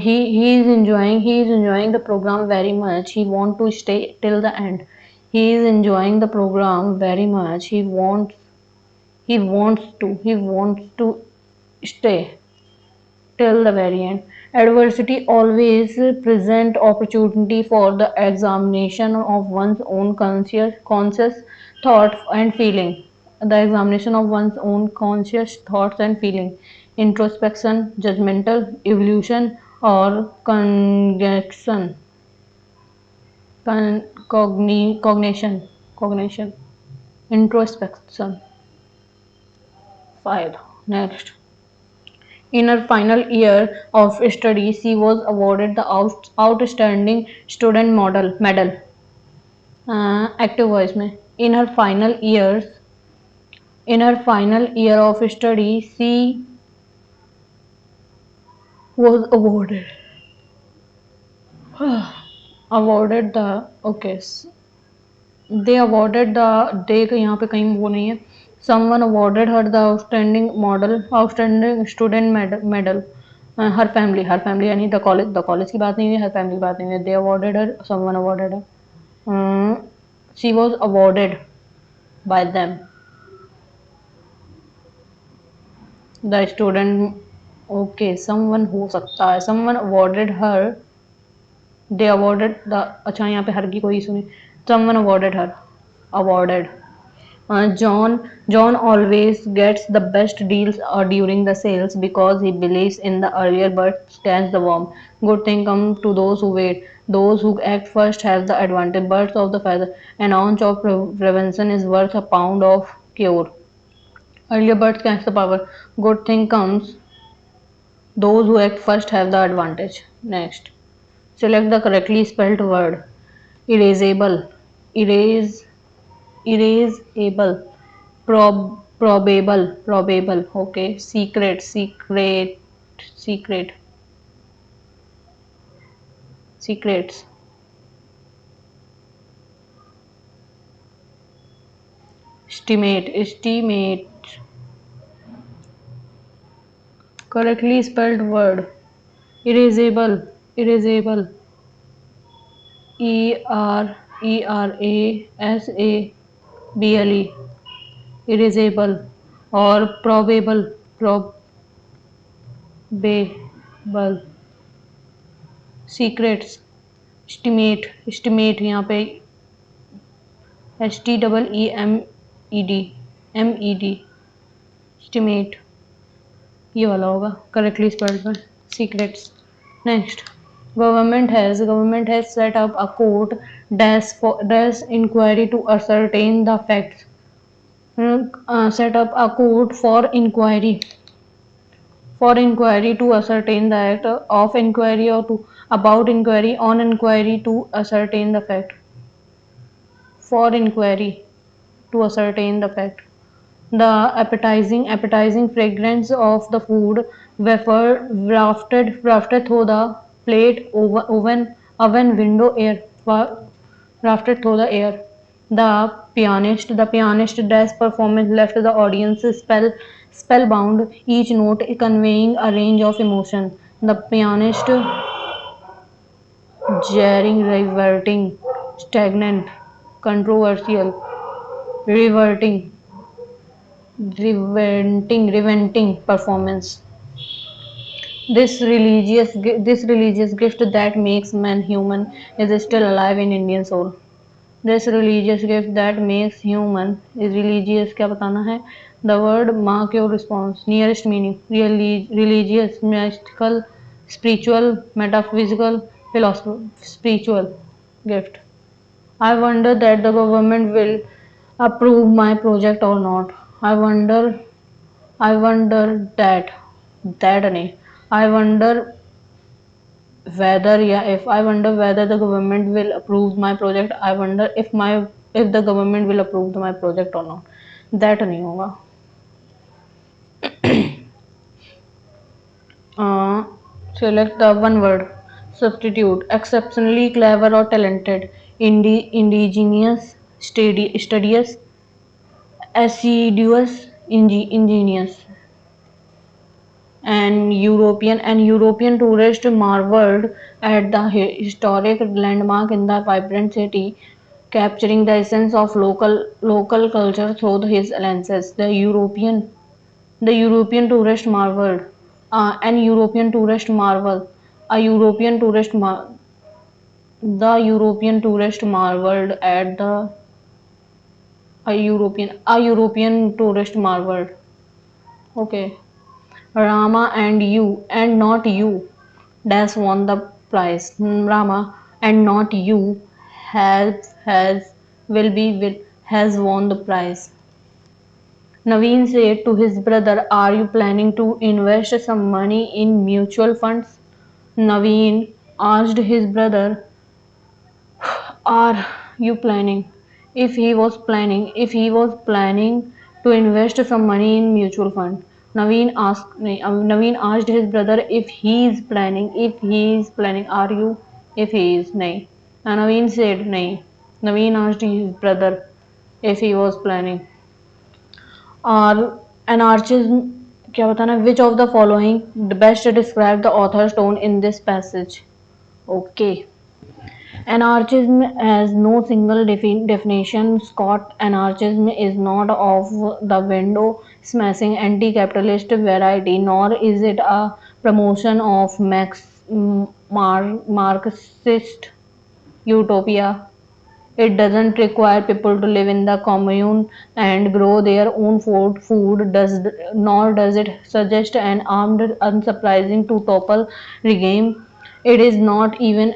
He is enjoying the program very much. He want to stay till the end. He is enjoying the program very much. He wants to stay till the very end. Adversity always present opportunity for the examination of one's own conscious thought and feeling. The examination of one's own conscious thoughts and feeling. Introspection, judgmental, evolution, or cognition. Cognition. Introspection. 5. Next. In her final year of study, she was awarded the Outstanding Student Model Medal. Active voice में in her final year of study, she was awarded the okay. They awarded the they यहाँ पे कहीं वो नहीं है. Someone awarded her the outstanding student medal. Her family यानी the college की बात नहीं हुई, her family की बात नहीं हुई. They awarded her, someone awarded her. She was awarded by them. The student, okay, someone हो सकता है. Someone awarded her. They awarded the, अच्छा यहाँ पे हर की कोई सुनी. Someone awarded her. Awarded. John always gets the best deals during the sales because he believes in the earlier bird catch the worm. Good thing come to those who wait. Those who act first have the advantage. Birds of the feather. An ounce of prevention is worth a pound of cure. Earlier birds catch the power. Good thing comes. Those who act first have the advantage. Next. Select the correctly spelled word. Erasable. Erase. Erasable. Probable. Okay. Secret. Secrets. Estimate. Correctly spelled word. Erasable. Erasable. Erasable. Or probable. Secrets. Estimate यहाँ पे STEEMED. Estimate ये वाला होगा correctly spelled में. Secrets. Next. Government has set up a court dash inquiry to ascertain the facts. Set up a court for inquiry to ascertain the act of inquiry or to about inquiry on inquiry to ascertain the fact. For inquiry to ascertain the fact. The appetizing fragrance of the food wafted through the plate, oven, window, air. Wafted through the air. The pianist jazz performance left the audience spellbound, each note conveying a range of emotion. The pianist jarring, reverting, stagnant, controversial, reverting, reventing performance. This religious gift that makes man human is still alive in Indian soul. This religious gift that makes human is religious. क्या बताना है? The word mark your response. Nearest meaning. Religious, mystical, spiritual, metaphysical, philosophical, spiritual gift. I wonder that the government will approve my project or not. I wonder. I wonder that नहीं. I wonder whether if I wonder whether the government will approve my project. I wonder if the government will approve my project or not. That नहीं होगा. Select the one word. Substitute. Exceptionally clever or talented. Indigenous. Studious. Assiduous. Ingenious. And European tourists marveled at the historic landmark in the vibrant city, capturing the essence of local culture through his lenses. The European tourist marveled. An European tourist marvel. A European tourist the European tourist marveled at the a European tourist marveled. Okay. Rama and not you dash won the prize. Rama and not you has will be will has won the prize. Naveen said to his brother, "Are you planning to invest some money in mutual funds?" Naveen asked his brother, "Are you planning?" If he was planning to invest some money in mutual fund. Naveen asked his brother if he is planning. If he is planning, are you? If he is, nahi. And Naveen said, nahi. Naveen asked his brother if he was planning. Or anarchism, क्या बताना? Which of the following best describe the author's tone in this passage? Okay. Anarchism has no single definition. Scott anarchism is not of the window smashing anti capitalist variety, nor is it a promotion of Marxist utopia. It doesn't require people to live in the commune and grow their own nor does it suggest an armed, unsurprising to topple regime. It is not even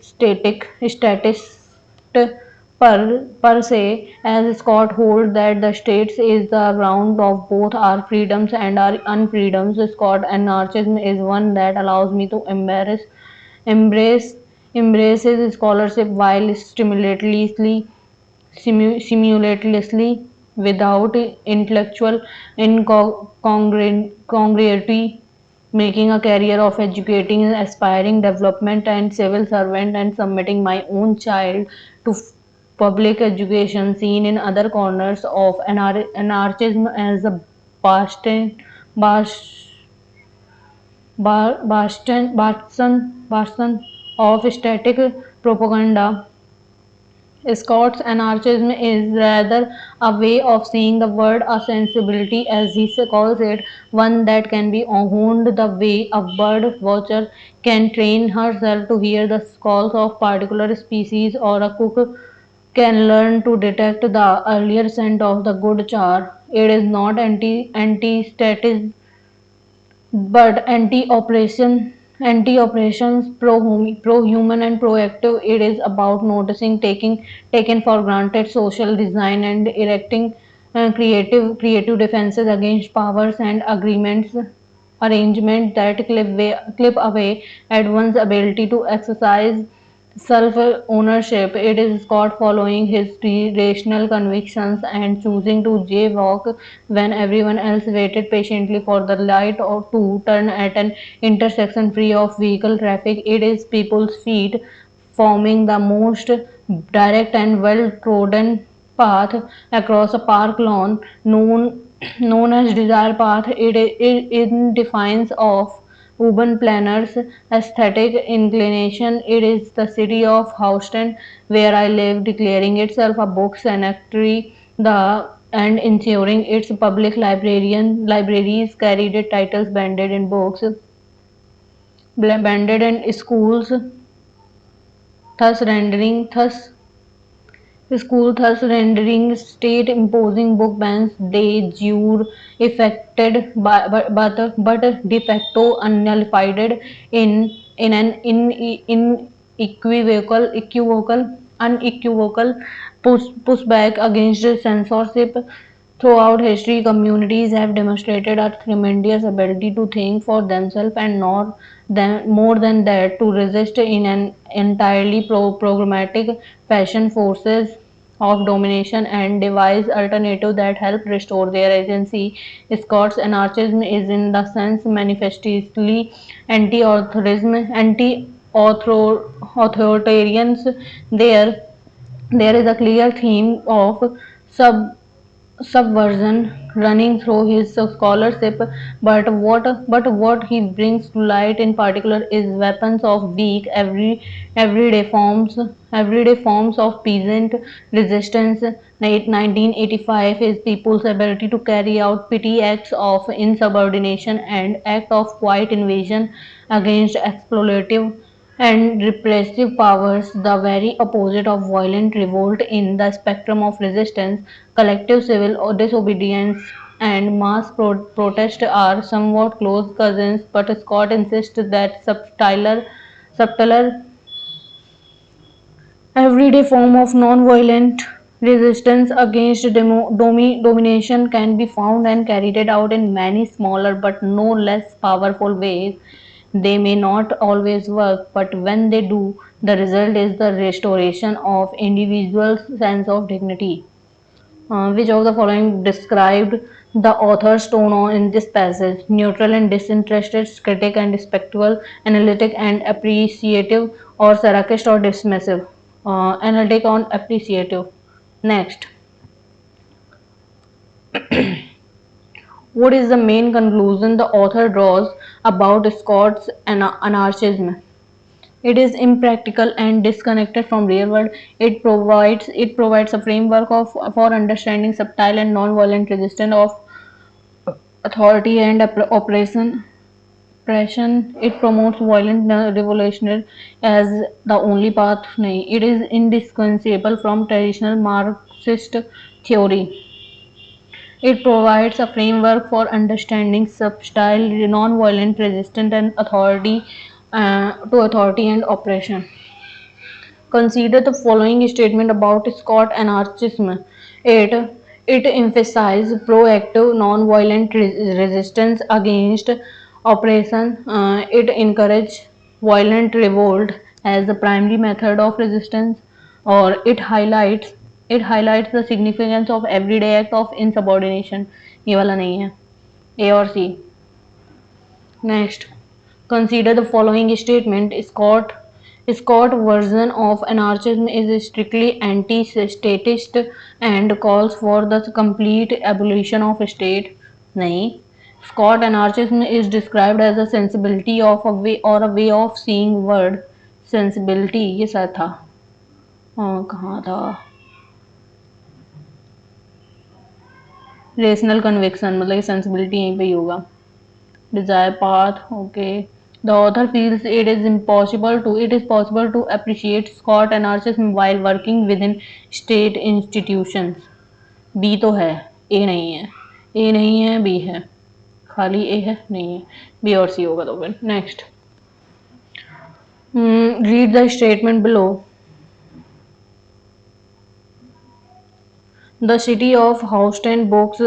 statist per se, as Scott holds that the states is the ground of both our freedoms and our unfreedoms. Scott anarchism is one that allows me to embrace embraces scholarship while simultaneously without intellectual incongruity, making a career of educating aspiring development and civil servant and submitting my own child to public education, seen in other corners of anarchism as a bastion bas- bastion of static propaganda. Scott's anarchism is rather a way of seeing the world, a sensibility, as he calls it, one that can be honed the way a bird watcher can train herself to hear the calls of particular species, or a cook can learn to detect the earlier scent of the good char. It is not anti-statism but anti-operations, pro-human and proactive. It is about noticing, taking taken for granted social design and erecting creative defenses against powers and arrangements that clip away at one's ability to exercise self-ownership. It is Scott following his rational convictions and choosing to jaywalk when everyone else waited patiently for the light or to turn at an intersection free of vehicle traffic. It is people's feet forming the most direct and well-trodden path across a park lawn known as Desire Path. It in defiance of urban planners' aesthetic inclination. It is the city of Houston, where I live, declaring itself a book sanctuary and ensuring its public libraries carried titles banded in schools, thus school thus rendering state-imposing book bans de jure effected but de facto nullified in an unequivocal pushback against censorship. Throughout history, communities have demonstrated a tremendous ability to think for themselves and more than that, to resist in an entirely programmatic fashion forces of domination and devise alternatives that help restore their agency. Scott's anarchism is in the sense manifestly anti-authoritarians. There there is a clear theme of sub subversion running through his scholarship, but what he brings to light in particular is weapons of weak everyday forms of peasant resistance. 1985 is people's ability to carry out petty acts of insubordination and act of quiet invasion against exploitative and repressive powers, the very opposite of violent revolt. In the spectrum of resistance, collective civil disobedience and mass protest are somewhat close cousins, but Scott insists that subtler everyday form of non-violent Resistance against domination can be found and carried out in many smaller but no less powerful ways. They may not always work, but when they do, the result is the restoration of individual's sense of dignity. Which of the following described the author's tone in this passage? Neutral and disinterested, critic and spectacle, analytic and appreciative, or sarcastic or dismissive? Analytic and appreciative. Next, what is the main conclusion the author draws about Scott's anarchism? It is impractical and disconnected from real world. It provides a framework for understanding subtle and non-violent resistance of authority and oppression. It promotes violent revolution as the only path. नहीं, it is indistinguishable from traditional Marxist theory. It provides a framework for understanding subtle, non-violent resistance and authority to authority and oppression. Consider the following statement about Scott anarchism. It it emphasizes proactive, non-violent resistance against oppression. It encourages violent revolt as the primary method of resistance, or it highlights the significance of everyday act of insubordination. ये वाला नहीं है. A or C. Next, consider the following statement. Scott's version of anarchism is strictly anti-statist and calls for the complete abolition of state. नहीं. Scott anarchism is described as a sensibility of a way of seeing world. Sensibility ये शायद था. हाँ कहाँ था? Rational conviction मतलब कि sensibility यहीं पे ही होगा. Desire path. Okay. The author feels it is possible to appreciate Scott anarchism while working within state institutions. B तो है, A नहीं है. A नहीं है, B है. खाली A है, नहीं है. B और C होगा तो फिर. Next. Read the statement below. The city of Houston Books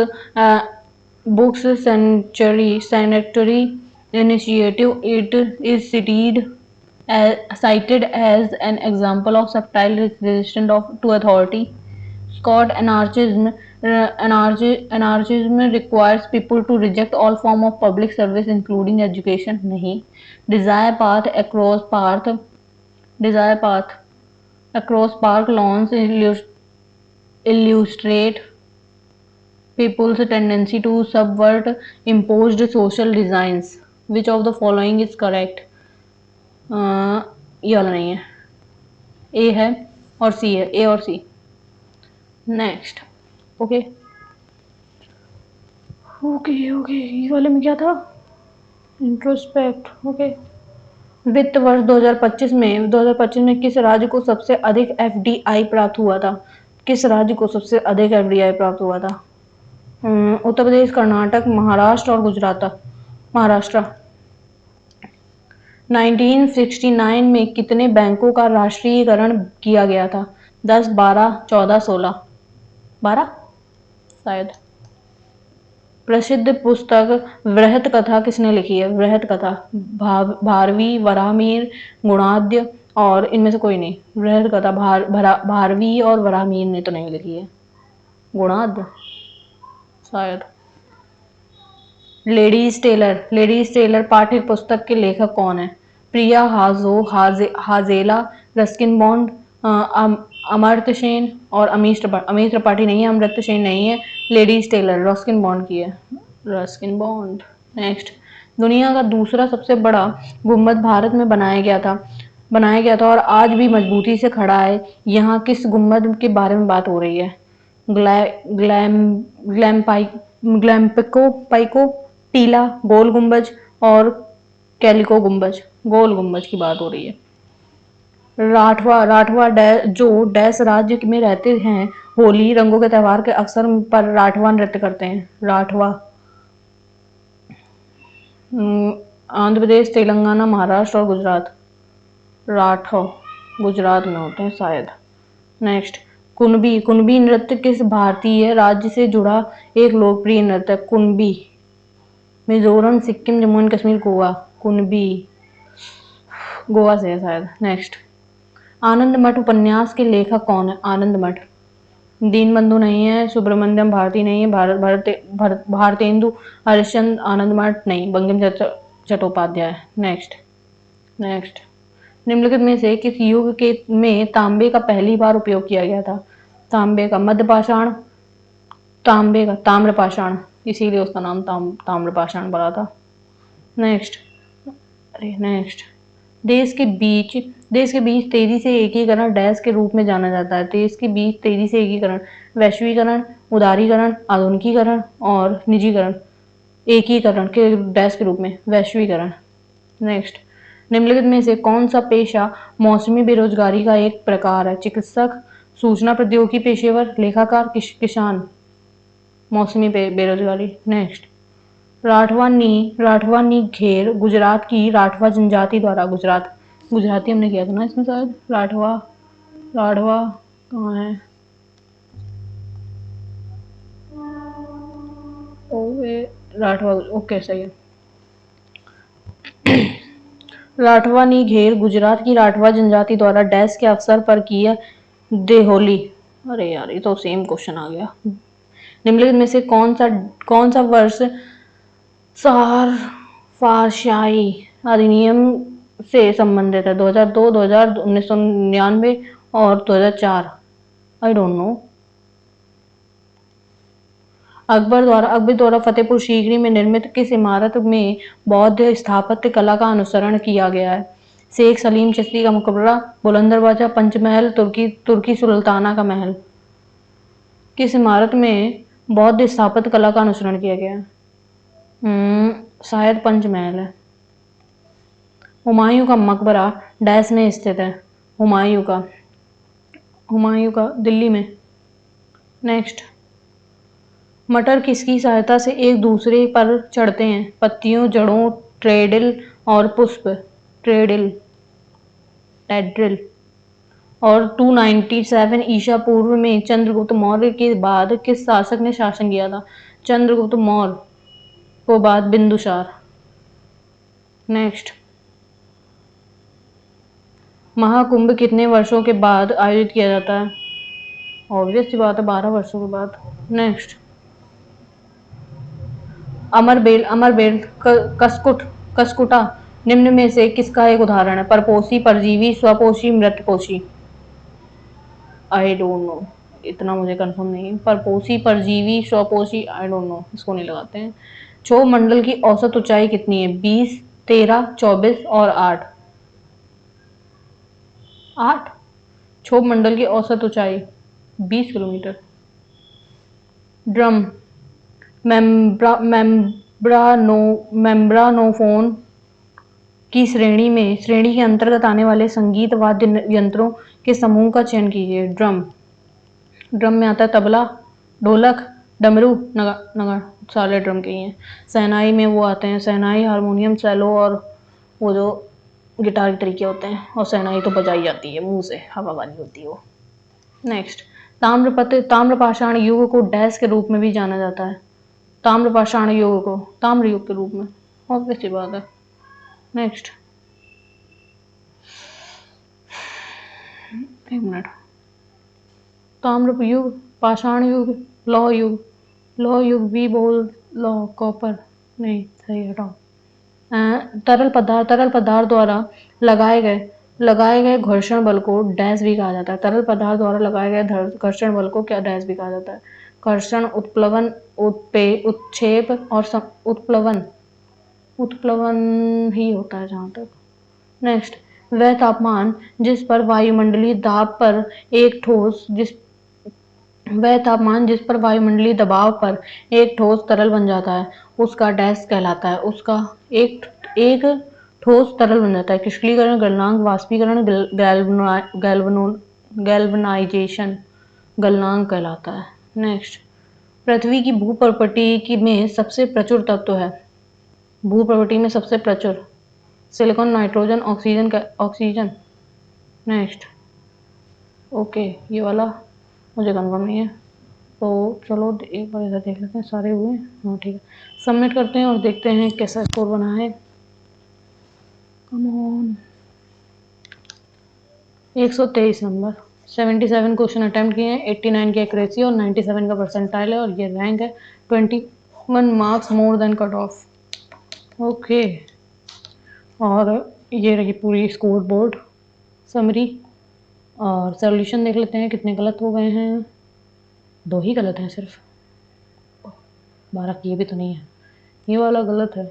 Sanitary Initiative. It is cited as an example of subtle resistance to authority. Scott anarchism requires people to reject all form of public service, including education. नहीं. Desire path across park lawns illustrate people's tendency to subvert imposed social designs. Which of the following is correct? ये वाला नहीं है. A है और C है. A और C. Next. Okay ये वाले में क्या था? इंट्रोस्पेक्ट. ओके. वित्त वर्ष 2025 में किस राज्य को सबसे अधिक एफडीआई प्राप्त हुआ था? किस राज्य को सबसे अधिक एफडीआई प्राप्त हुआ था? उत्तर प्रदेश, कर्नाटक, महाराष्ट्र और गुजरात. महाराष्ट्र. 1969 में कितने बैंकों का राष्ट्रीयकरण किया गया था? 10, 12, 14, 16. 12 शायद. प्रसिद्ध पुस्तक वृहत कथा किसने लिखी है? वृहत कथा भारवी, वराहमिहिर, गुणाद्य और इनमें से कोई नहीं. वृहत कथा भारवी और वराहमिहिर ने तो नहीं लिखी है. गुणाद्य शायद. लेडीज टेलर पाठ्य पुस्तक के लेखक कौन है? प्रिया हाजेला, रस्किन बॉन्ड, अमर्त्य सेन और अमीश त्रिपाठी नहीं है. अमर्त्य सेन नहीं है. लेडीज टेलर रस्किन बॉन्ड की है. Ruskin bond. नेक्स्ट. दुनिया का दूसरा सबसे बड़ा गुम्बद भारत में बनाया गया था और आज भी मजबूती से खड़ा है. यहाँ किस गुम्बद के बारे में बात हो रही है? ग्लैम्पिको, टीला, गोल गुम्बज और कैलिको गुम्बज. गोल गुम्बज की बात हो रही है. राठवा जो डैश राज्य में रहते हैं होली रंगों के त्योहार के अवसर पर राठवा नृत्य करते हैं. राठवा. आंध्र प्रदेश, तेलंगाना, महाराष्ट्र और गुजरात. राठव गुजरात में होते हैं शायद. नेक्स्ट. कुणबी कुणबी नृत्य किस भारतीय राज्य से जुड़ा एक लोकप्रिय नृत्य? कुणबी मिजोरम, सिक्किम, जम्मू एंड कश्मीर, गोवा। कुणबी गोवा से है शायद। नेक्स्ट, आनंद मठ उपन्यास के लेखक कौन है? आनंद मठ दीनबंधु नहीं है, सुब्रमण्यम भारती नहीं है, भारतेंदु हरिश्चंद्र, आनंद मठ नहीं, बंकिम चंद्र चट्टोपाध्याय। नेक्स्ट नेक्स्ट, निम्नलिखित में से किस युग के में तांबे का पहली बार उपयोग किया गया था? तांबे का मध्यपाषाण, तांबे का ताम्रपाषाण, इसीलिए उसका नाम ताम्रपाषाण पड़ा था। नेक्स्ट, अरे नेक्स्ट, देश के बीच तेजी से एकीकरण डैश के रूप में जाना जाता है। देश के बीच तेजी से एकीकरण, वैश्वीकरण, उदारीकरण, आधुनिकीकरण और निजीकरण। एकीकरण के डैश के रूप में, वैश्वीकरण। नेक्स्ट, निम्नलिखित में से कौन सा पेशा मौसमी बेरोजगारी का एक प्रकार है? चिकित्सक, सूचना प्रौद्योगिकी पेशेवर, लेखाकार, किसान। मौसमी बेरोजगारी। नेक्स्ट, राठवा नी घेर गुजरात की राठवा जनजाति द्वारा, गुजराती हमने किया था ना इसमें शायद। राठवा कहाँ है? राठवा, ओके सही है। राठवा नी घेर गुजरात की राठवा जनजाति द्वारा डैश के अवसर पर किया देहोली। अरे यार, ये तो सेम क्वेश्चन आ गया। निम्नलिखित में से कौन सा वर्ष फारशाई अधिनियम से संबंधित है? 2002, 2000, 1999 और 2004। I don't know. अकबर द्वारा फतेहपुर सीकरी में निर्मित किस इमारत में बौद्ध स्थापत्य कला का अनुसरण किया गया है? शेख सलीम चिश्ती का मकबरा, बुलंद दरवाजा, पंचमहल, तुर्की सुल्ताना का महल। किस इमारत में बौद्ध स्थापत्य कला का अनुसरण किया गया है? शायद पंचमहल है। हुमायूं का मकबरा डैश में स्थित है? हुमायूं का दिल्ली में। नेक्स्ट, मटर किसकी सहायता से एक दूसरे पर चढ़ते हैं? पत्तियों, जड़ों, ट्रेडिल और पुष्प। टेड्रिल। और 297 ईसा पूर्व में चंद्रगुप्त मौर्य के बाद किस शासक ने शासन किया था? चंद्रगुप्त मौर्य को बाद बिंदुसार। नेक्स्ट, महाकुंभ कितने वर्षों के बाद आयोजित किया जाता है? ऑब्वियस सी बात है, 12 वर्षों के बाद। नेक्स्ट, अमरबेल कस्कुटा निम्न में से किसका एक उदाहरण है? परपोषी, परजीवी, स्वपोषी, मृतपोषी। आई डोंट नो, इतना मुझे कंफर्म नहीं है। परपोषी, परजीवी, स्वपोषी, आई डोंट नो, इसको नहीं लगाते हैं। क्षोभ मंडल की औसत ऊंचाई कितनी है? 20, 13, 24 और 8। क्षोभ मंडल की औसत ऊंचाई 20 किलोमीटर। ड्रम मेम्ब्रानोफोन की श्रेणी के अंतर्गत आने वाले संगीत वाद्य यंत्रों के समूह का चयन कीजिए। ड्रम में आता है तबला, ढोलक, डमरू, नगाड़ा, सारे ड्रम के ही हैं। शहनाई में वो आते हैं, शहनाई, हारमोनियम, सेलो और वो जो गिटार के तरीके होते हैं। और शहनाई तो बजाई जाती है मुंह से, हवा वाली होती है वो। नेक्स्ट, ताम्रपाषाण युग को डैश के रूप में भी जाना जाता है? ताम्रपाषाण युग को ताम्र युग के रूप में, ऑब्वियस सी बात है। नेक्स्ट, एक मिनट, ताम्र युग, पाषाण युग, लौह युग भी बोल लो, कॉपर नहीं, सही हटाओ। तरल पदार्थ द्वारा लगाए गए घर्षण बल को डैश भी कहा जाता है? तरल पदार्थ द्वारा लगाए गए घर्षण बल को क्या डैश भी कहा जाता है? घर्षण, उत्प्लवन, उत्क्षेप और उत्प्लवन ही होता है जहां तक। नेक्स्ट, वह तापमान जिस पर वायुमंडलीय दबाव पर एक ठोस तरल बन जाता है उसका डैश कहलाता है? उसका एक ठोस तरल बन जाता है। क्रिस्टलीकरण, गलनांक, वाष्पीकरण, गैल्वनाइजेशन गलनांक कहलाता है। नेक्स्ट, पृथ्वी की भूप्रकृति में सबसे प्रचुर तत्व है? भूप्रकृति में सबसे प्रचुर silicon, nitrogen, oxygen. Next, okay, ये वाला मुझे कंफर्म नहीं है, तो चलो एक बार इधर देख लेते हैं सारे हुए। हाँ ठीक है, सबमिट करते हैं और देखते हैं कैसा स्कोर बना है। Come on, 123 number, 77 question attempt किए हैं, 89 की एक्यूरेसी और 97 का परसेंटाइल है, और ये रैंक है 21 marks more than cut off. Okay, और ये रही पूरी स्कोर बोर्ड समरी। और सॉल्यूशन देख लेते हैं कितने गलत हो गए हैं। 2 ही गलत हैं सिर्फ, 12 ये भी तो नहीं है, ये वाला गलत है।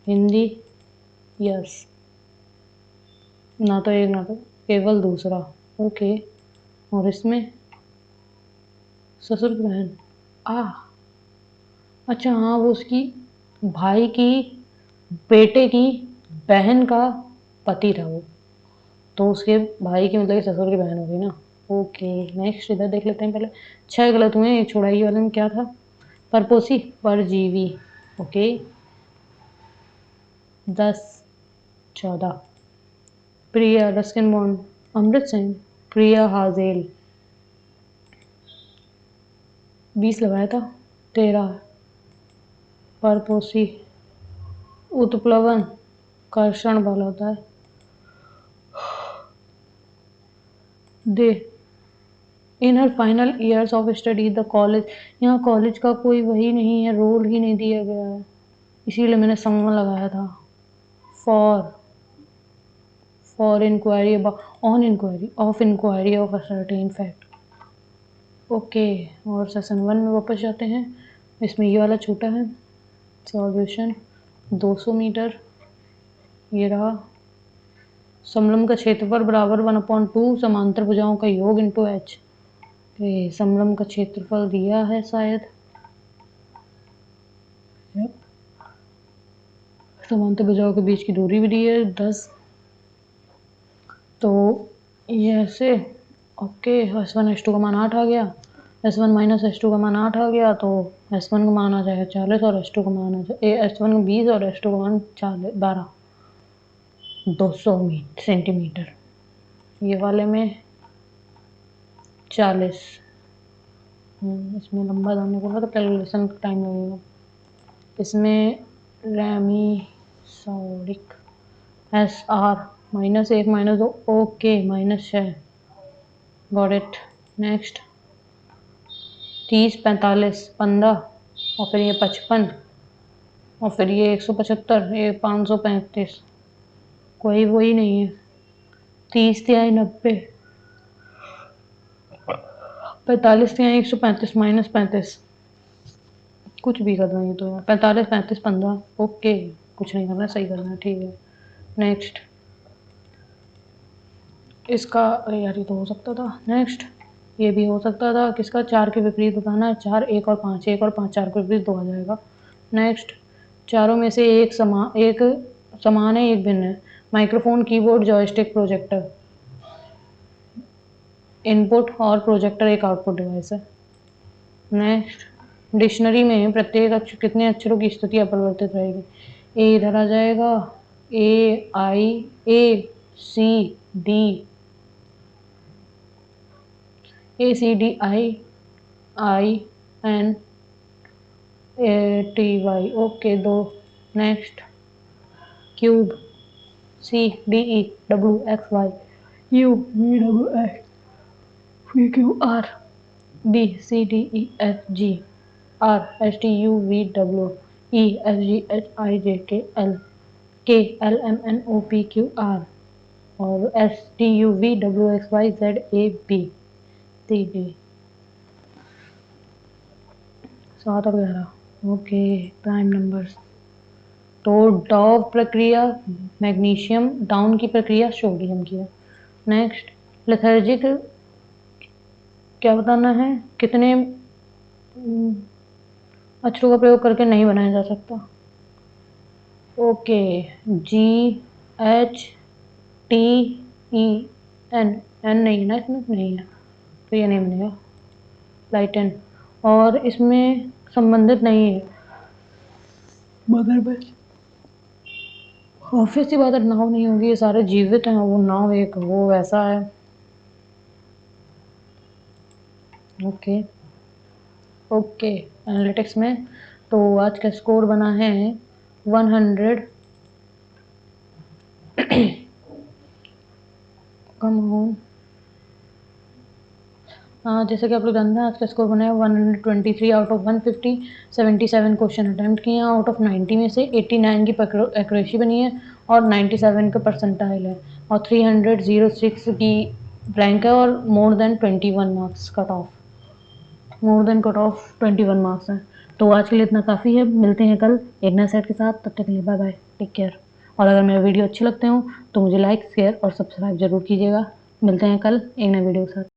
हिंदी यस, ना तो एक ना तो केवल दूसरा। ओके, और इसमें ससुर की बहन, आ अच्छा हाँ, वो उसकी भाई की बेटे की बहन का पति था वो, तो उसके भाई की मतलब ससुर की बहन हो गई ना। ओके, नेक्स्ट इधर देख लेते हैं पहले। 6 गलत हुए हैं, एक छोड़ाई वाले में क्या था, परपोसी परजीवी। ओके, 10 14 प्रिया रस्किन बॉन्ड, अमृत सिंह, प्रिया हाजेल, 20 लगाया था, 13 परपोसी उत्प्लवन कर्षण बल होता है, they in her final years of study the college. यहाँ कॉलेज का कोई वही नहीं है, रोल ही नहीं दिया गया है, इसीलिए मैंने संगम लगाया था। For inquiry on inquiry of inquiry of a certain fact. Okay, और सेशन 1 में वापस जाते हैं। इसमें ये वाला छोटा है, सॉल्यूशन 200 मीटर। ये रहा, समलंब का क्षेत्रफल बराबर 1/2 समांतर भुजाओं का योग इंटू एच। समलंब का क्षेत्रफल दिया है शायद, समांतर भुजाओं के बीच की दूरी भी दी है 10, तो ये ऐसे। ओके, S1 S2 का मान 8 आ गया, S1 माइनस S2 का मान 8 आ गया, तो S1 का मान आ जाएगा 40 और S2 का मान आ जाए S1 का 20 और S2 का मान 12 200 सेंटीमीटर। ये वाले में 40। इसमें लंबा जाने को तो कैलकुलेशन टाइम लगेगा। इसमें रैमी सॉरिक SR -1 -2, okay -6, got it. Next 30 45 15, और फिर ये 55, और फिर ये 175, ये 535, कोई वही नहीं है। 30 तिहाई 90, 45 तिहाई 135 -35, कुछ भी करना है तो 45 35 15। ओके, कुछ नहीं करना, सही करना है, ठीक है। नेक्स्ट इसका, अरे यार ये तो हो सकता था। नेक्स्ट ये भी हो सकता था, किसका, 4 के विपरीत बताना है। 4 1 और 5, 1 और 5 4 के विपरीत 2 आ जाएगा। नेक्स्ट चारों में से एक समान है, एक भिन्न है। Microphone, keyboard, joystick, projector. Input और प्रोजेक्टर एक आउटपुट डिवाइस है। नेक्स्ट डिक्शनरी में प्रत्येक अक्षर कितने अक्षरों की स्थिति अपरिवर्तित रहेगी। ए इधर आ जाएगा, ACDIINATY, okay 2। Next cube, CDEWXY, UVWXPQR, BCDEFGRSTUVWEFGHIJKL, KLMNOPQR, और STUVWXYZABCD। 7 और 11, ओके। प्राइम नंबर्स, तो डॉव प्रक्रिया मैग्नीशियम, डाउन की प्रक्रिया सोडियम की है। नेक्स्ट लेथर्जिक क्या बताना है, कितने अक्षरों का प्रयोग करके नहीं बनाया जा सकता। ओके, GHTEN, एन नहीं है ना इसमें, नहीं है, तो ये नहीं बनेगा। लाइटन, और इसमें संबंधित नहीं है मगर बस ऑब्वियस सी बात है, नाव नहीं होगी, ये सारे जीवित हैं, वो नाव एक वो वैसा है। ओके ओके एनालिटिक्स में। तो आज का स्कोर बना है 100। Come on. जैसे कि आप लोग जानते हैं आज का स्कोर बना है 123 आउट ऑफ 150। 77 क्वेश्चन अटेम्प्ट किए हैं, आउट ऑफ 90 में से 89 की एक्यूरेसी बनी है और 97 का परसेंटाइल है और 306 की रैंक है और more than 21 marks cut off. More than cut off 21 marks है। तो आज के लिए इतना काफ़ी है, मिलते हैं कल एक नए सेट के साथ। तब तक के लिए बाय बाय, टेक केयर। और अगर मेरे वीडियो अच्छे लगते हो तो मुझे लाइक शेयर और सब्सक्राइब जरूर कीजिएगा। मिलते हैं कल एक नए वीडियो के साथ।